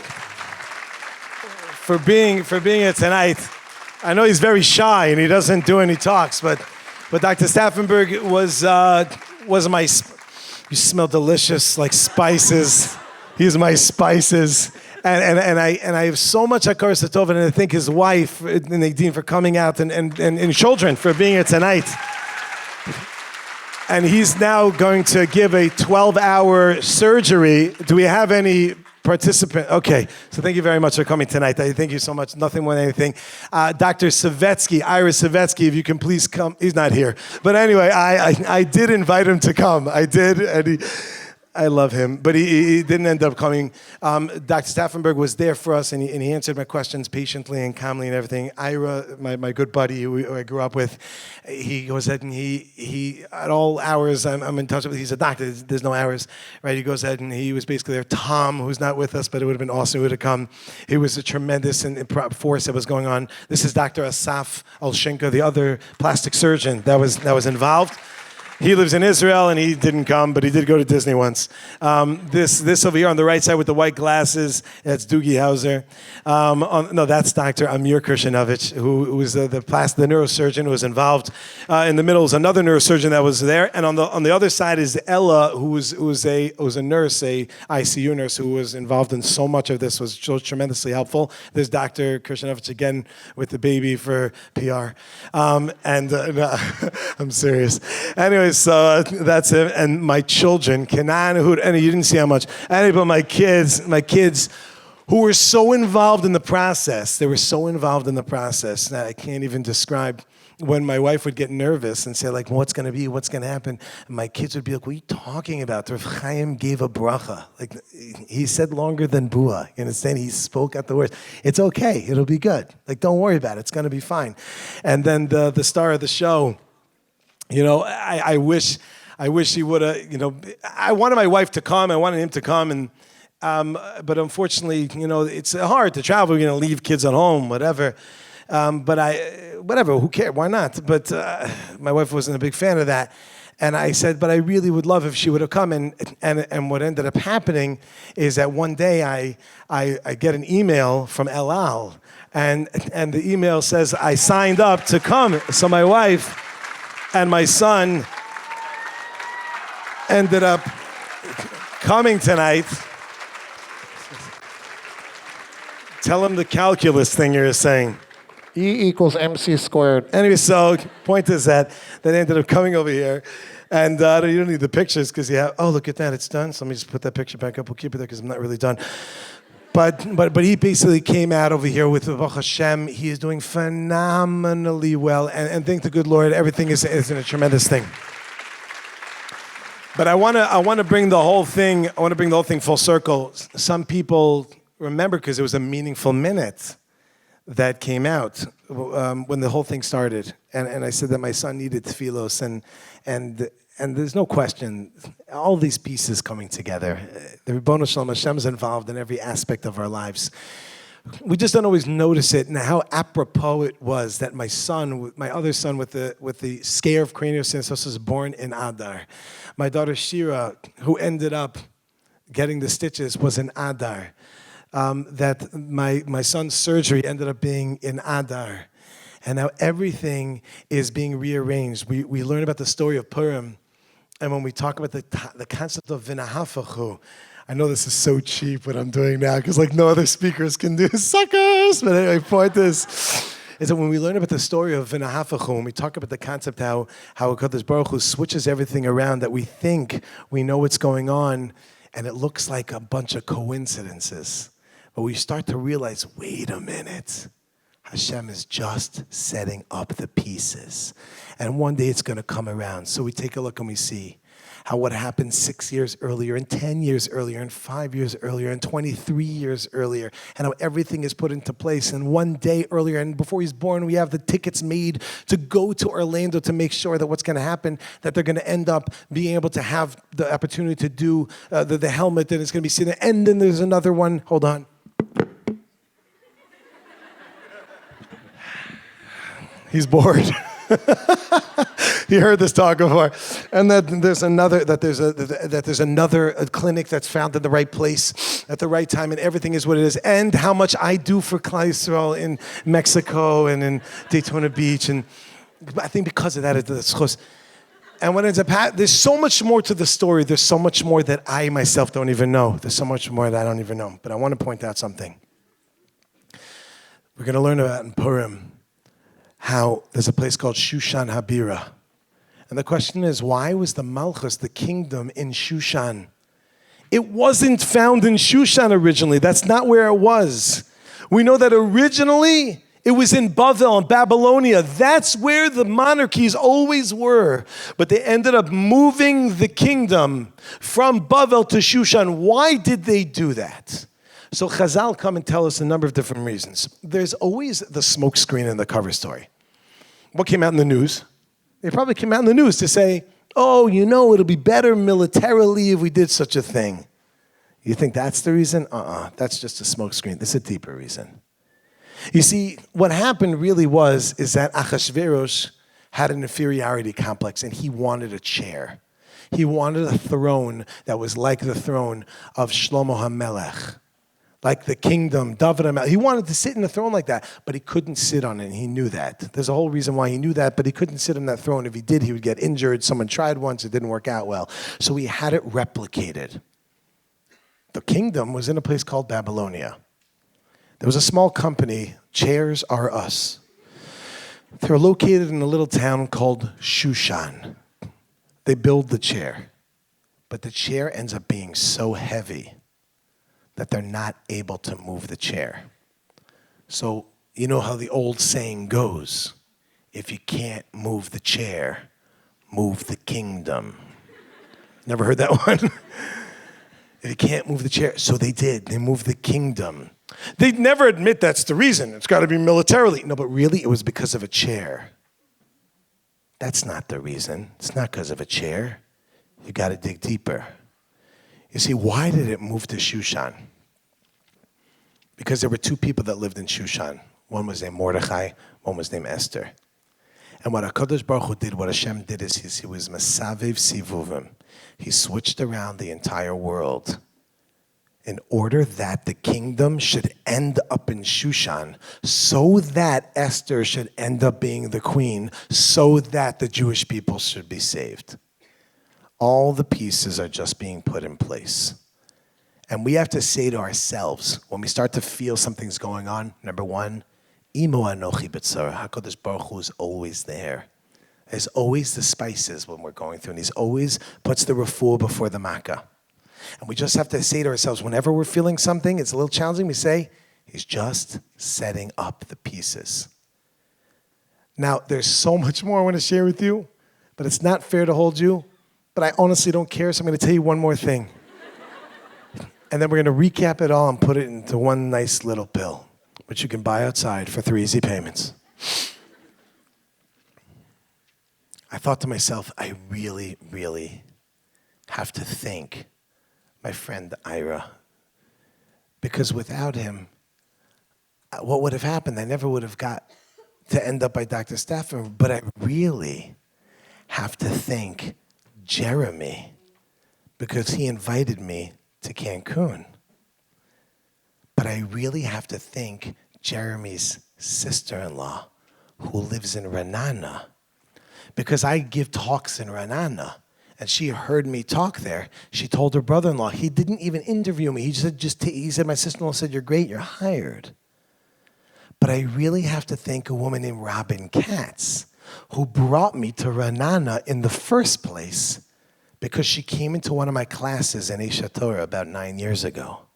being here tonight. I know he's very shy and he doesn't do any talks, but Dr. Staffenberg was my. You smell delicious, like spices. He's my spices, and I have so much hakaras hatov, and I thank his wife Nadine for coming out and children for being here tonight. And he's now going to give a 12-hour surgery. Do we have any participant? Okay, so thank you very much for coming tonight. Thank you so much. Nothing more than anything. Dr. Savetsky, Ira Savetsky, if you can please come. He's not here. But anyway, I did invite him to come. I did, and I love him, but he didn't end up coming. Dr. Staffenberg was there for us, and he answered my questions patiently and calmly and everything. Ira, my good buddy who I grew up with, he goes ahead and he at all hours, I'm in touch with, he's a doctor, there's no hours, right? He goes ahead and he was basically there. Tom, who's not with us, but it would have been awesome if he would have come. He was a tremendous force that was going on. This is Dr. Asaf Alshinka, the other plastic surgeon that was involved. He lives in Israel, and he didn't come, but he did go to Disney once. This over here on the right side with the white glasses, that's Doogie Howser. No, that's Dr. Amir Kirshanovich, who was the neurosurgeon who was involved. In the middle is another neurosurgeon that was there, and on the other side is Ella, who was a nurse, a ICU nurse, who was involved in so much of this, was so tremendously helpful. There's Dr. Kirshanovich again with the baby for PR, I'm serious. Anyway. So that's it. And my children, Kenan, and you didn't see how much. Anyway, but my kids, who were so involved in the process. They were so involved in the process that I can't even describe. When my wife would get nervous and say, like, what's going to be, what's going to happen? And my kids would be like, what are you talking about? Rav Chaim gave a bracha. Like, he said longer than Bua. You understand? He spoke out the words. It's okay. It'll be good. Like, don't worry about it. It's going to be fine. And then the star of the show, you know, I wish he would have, you know, I wanted my wife to come. I wanted him to come. And but unfortunately, you know, it's hard to travel. You're going to leave kids at home, whatever. Whatever, who cares? Why not? But my wife wasn't a big fan of that. And I said, but I really would love if she would have come. And what ended up happening is that one day I get an email from El Al. And the email says, I signed up to come. So my wife and my son ended up coming tonight. Tell him the calculus thing you're saying. E equals MC squared. Anyway, so point is that they ended up coming over here. And you don't need the pictures because you have, oh, look at that, it's done. So let me just put that picture back up. We'll keep it there because I'm not really done. But he basically came out over here with Baruch Hashem. He is doing phenomenally well. And thank the good Lord, everything is a tremendous thing. But I want to bring the whole thing full circle. Some people remember because it was a meaningful minute that came out when the whole thing started, and I said that my son needed tefillos, and there's no question, all these pieces coming together. The Ribbono Shel Olam Hashem is involved in every aspect of our lives. We just don't always notice it, and how apropos it was that my other son with the scare of craniosynostosis was born in Adar. My daughter Shira, who ended up getting the stitches, was in Adar. That my son's surgery ended up being in Adar. And now everything is being rearranged. We learn about the story of Purim, and when we talk about the concept of v'nahafachu, I know this is so cheap what I'm doing now, because like no other speakers can do, suckers! But anyway, point is that when we learn about the story of v'nahafachu, when we talk about the concept how HaKadosh Baruch Hu switches everything around, that we think we know what's going on, and it looks like a bunch of coincidences. But we start to realize, wait a minute, Hashem is just setting up the pieces. And one day it's going to come around. So we take a look and we see how what happened 6 years earlier, and 10 years earlier, and 5 years earlier, and 23 years earlier, and how everything is put into place. And one day earlier, and before he's born, we have the tickets made to go to Orlando to make sure that what's going to happen, that they're going to end up being able to have the opportunity to do the helmet, and it's going to be sitting there. And then there's another one. Hold on. He's bored. He heard this talk before, and that there's another clinic that's found in the right place at the right time, and everything is what it is. And how much I do for Klal Yisrael in Mexico and in Daytona Beach, and I think because of that, it's close. And what ends up happening, there's so much more to the story. There's so much more that I myself don't even know. There's so much more that I don't even know. But I want to point out something. We're going to learn about in Purim how there's a place called Shushan Habira. And the question is, why was the Malchus, the kingdom, in Shushan? It wasn't found in Shushan originally. That's not where it was. We know that originally it was in Bavel, in Babylonia. That's where the monarchies always were. But they ended up moving the kingdom from Bavel to Shushan. Why did they do that? So Chazal come and tell us a number of different reasons. There's always the smoke screen in the cover story. What came out in the news? They probably came out in the news to say, oh, you know, it'll be better militarily if we did such a thing. You think that's the reason? That's just a smoke screen. There's a deeper reason. You see, what happened really is that Achashverosh had an inferiority complex, and he wanted a chair. He wanted a throne that was like the throne of Shlomo HaMelech, like the kingdom, David HaMelech. He wanted to sit in a throne like that, but he couldn't sit on it, and he knew that. There's a whole reason why he knew that, but he couldn't sit on that throne. If he did, he would get injured. Someone tried once, it didn't work out well. So he had it replicated. The kingdom was in a place called Babylonia. There was a small company, Chairs Are Us. They're located in a little town called Shushan. They build the chair, but the chair ends up being so heavy that they're not able to move the chair. So you know how the old saying goes, if you can't move the chair, move the kingdom. Never heard that one? If you can't move the chair. So they did. They moved the kingdom. They'd never admit that's the reason. It's got to be militarily. No, but really it was because of a chair. That's not the reason. It's not because of a chair. You got to dig deeper. You see, why did it move to Shushan? Because there were two people that lived in Shushan. One was named Mordechai, one was named Esther. And what HaKadosh Baruch Hu did, what Hashem did is he was Masaviv Sivuvim. He switched around the entire world in order that the kingdom should end up in Shushan, so that Esther should end up being the queen, so that the Jewish people should be saved. All the pieces are just being put in place. And we have to say to ourselves, when we start to feel something's going on, number one, Imo anochi b'tzara, HaKadosh Baruch Hu is always there. There's always the spices when we're going through, and he's always puts the refuah before the makkah. And we just have to say to ourselves, whenever we're feeling something, it's a little challenging, we say, he's just setting up the pieces. Now, there's so much more I want to share with you, but it's not fair to hold you, but I honestly don't care, so I'm going to tell you one more thing. And then we're going to recap it all and put it into one nice little pill, which you can buy outside for 3 easy payments. I thought to myself, I really, really have to thank my friend Ira, because without him, what would have happened? I never would have got to end up by Dr. Stafford, but I really have to thank Jeremy, because he invited me to Cancun. But I really have to thank Jeremy's sister-in-law, who lives in Renana, because I give talks in Renana, and she heard me talk there. She told her brother-in-law. He didn't even interview me. He said, my sister-in-law said, you're great, you're hired. But I really have to thank a woman named Robin Katz, who brought me to Renana in the first place, because she came into one of my classes in Esha Torah about 9 years ago.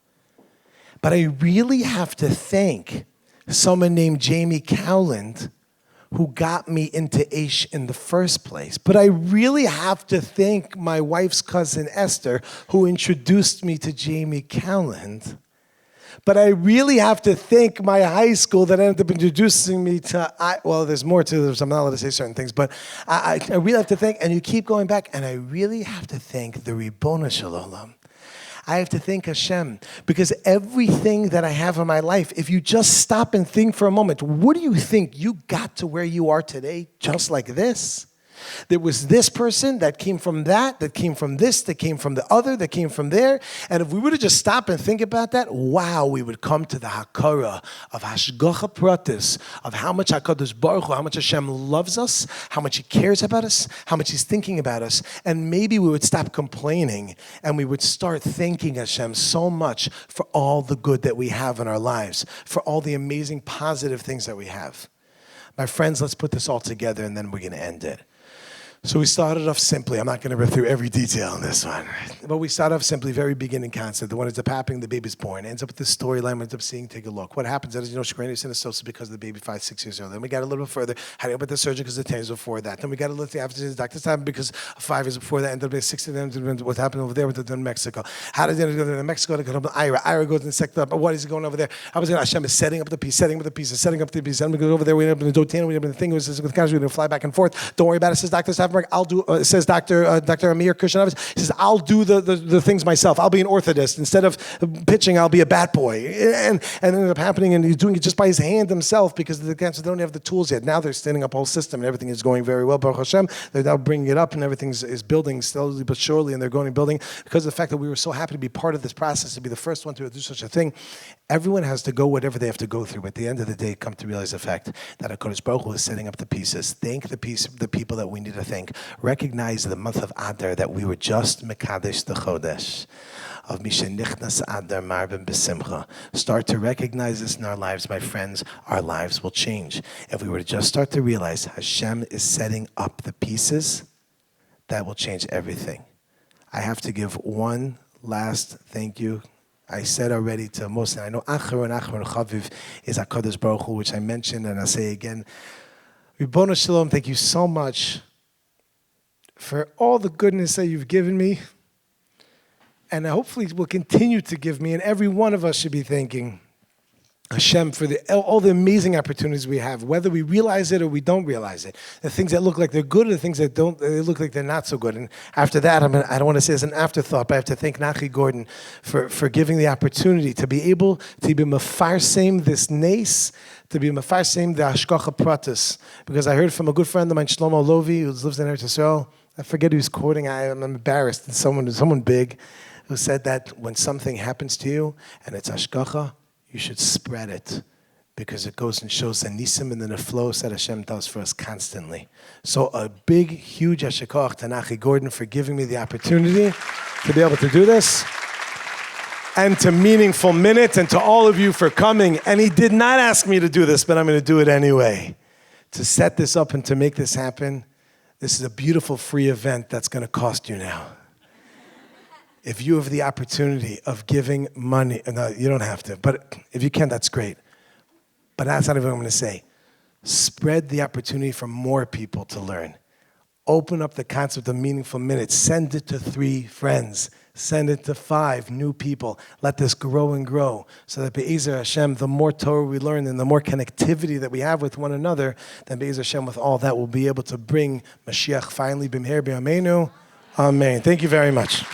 But I really have to thank someone named Jamie Cowland, who got me into Aish in the first place. But I really have to thank my wife's cousin Esther, who introduced me to Jamie Cowland. But I really have to thank my high school that ended up introducing me to, well, there's more to this, I'm not allowed to say certain things, but I really have to thank, and you keep going back, and I really have to thank the Ribono Shel Olam. I have to thank Hashem, because everything that I have in my life, if you just stop and think for a moment, what do you think you got to where you are today just like this? There was this person that came from that came from this, that came from the other, that came from there. And if we were to just stop and think about that, wow, we would come to the hakara of hashgacha pratis, of how much HaKadosh Baruch Hu, how much Hashem loves us, how much He cares about us, how much He's thinking about us. And maybe we would stop complaining and we would start thanking Hashem so much for all the good that we have in our lives, for all the amazing positive things that we have. My friends, let's put this all together and then we're going to end it. So we started off simply. I'm not going to go through every detail on this one. But we started off simply, very beginning concept. The one ends up happening, the baby's born. Ends up with the storyline, ends up seeing, take a look. What happens is, Shkrani is because the baby 5-6 years old. Then we got a little bit further, had to go with the surgeon because the 10 years before that. Then we got a little after the doctor's time because 5 years before that, ended up being 60, then what happened over there with the Mexico. How did it go to Mexico to go to Ira? Ira goes and sector up. What is he going over there? I was going, Hashem is setting up the piece, setting up the pieces, setting up the pieces. Then we go over there, we end up in the Dotan, we end up in the thing, we're going to fly back and forth. Don't worry about it, says Dr. Staffenberg. I'll do says Dr. Amir Krishnavitz. He says, I'll do the things myself. I'll be an orthodontist. Instead of pitching, I'll be a bat boy. And it ended up happening, and he's doing it just by his hand himself because the cancer, they don't have the tools yet. Now they're standing up a whole system, and everything is going very well. Baruch Hashem, they're now bringing it up, and everything is building slowly but surely, and they're going and building because of the fact that we were so happy to be part of this process, to be the first one to do such a thing. Everyone has to go whatever they have to go through. But at the end of the day, come to realize the fact that HaKadosh Baruch Hu is setting up the pieces. Thank the people that we need to thank. Recognize the month of Adar that we were just Mekadesh the Chodesh of Mishenichnas Adar Marben B'Simcha. Start to recognize this in our lives, my friends. Our lives will change. If we were to just start to realize Hashem is setting up the pieces, that will change everything. I have to give one last thank you I said already to most, and I know Achron Chaviv is HaKadosh Baruch Hu, which I mentioned, and I'll say again. Ribono Shalom, thank you so much for all the goodness that you've given me, and hopefully will continue to give me, and every one of us should be thanking Hashem for all the amazing opportunities we have, whether we realize it or we don't realize it. The things that look like they're good, or the things that don't, they look like they're not so good. And after that, I don't want to say as an afterthought, but I have to thank Nachi Gordon for giving the opportunity to be able to be mefarsem this nace, to be mefarsem the hashgacha pratis. Because I heard from a good friend of mine, Shlomo Lovi, who lives in Eretz Yisrael. I forget who he's quoting. I'm embarrassed. Someone big who said that when something happens to you and it's hashgacha, you should spread it, because it goes and shows the nisim and then the flows that Hashem does for us constantly. So a big, huge hashikoch to Nachi Gordon for giving me the opportunity to be able to do this, and to Meaningful Minute, and to all of you for coming. And he did not ask me to do this, but I'm going to do it anyway. To set this up and to make this happen, this is a beautiful free event that's going to cost you now. If you have the opportunity of giving money, no, you don't have to, but if you can, that's great. But that's not even what I'm going to say. Spread the opportunity for more people to learn. Open up the concept of Meaningful Minutes. Send it to 3 friends. Send it to 5 new people. Let this grow and grow, so that Be'ezer Hashem, the more Torah we learn and the more connectivity that we have with one another, then Be'ezer Hashem, with all that, we'll be able to bring Mashiach finally, B'mher B'yameinu. Amen. Thank you very much.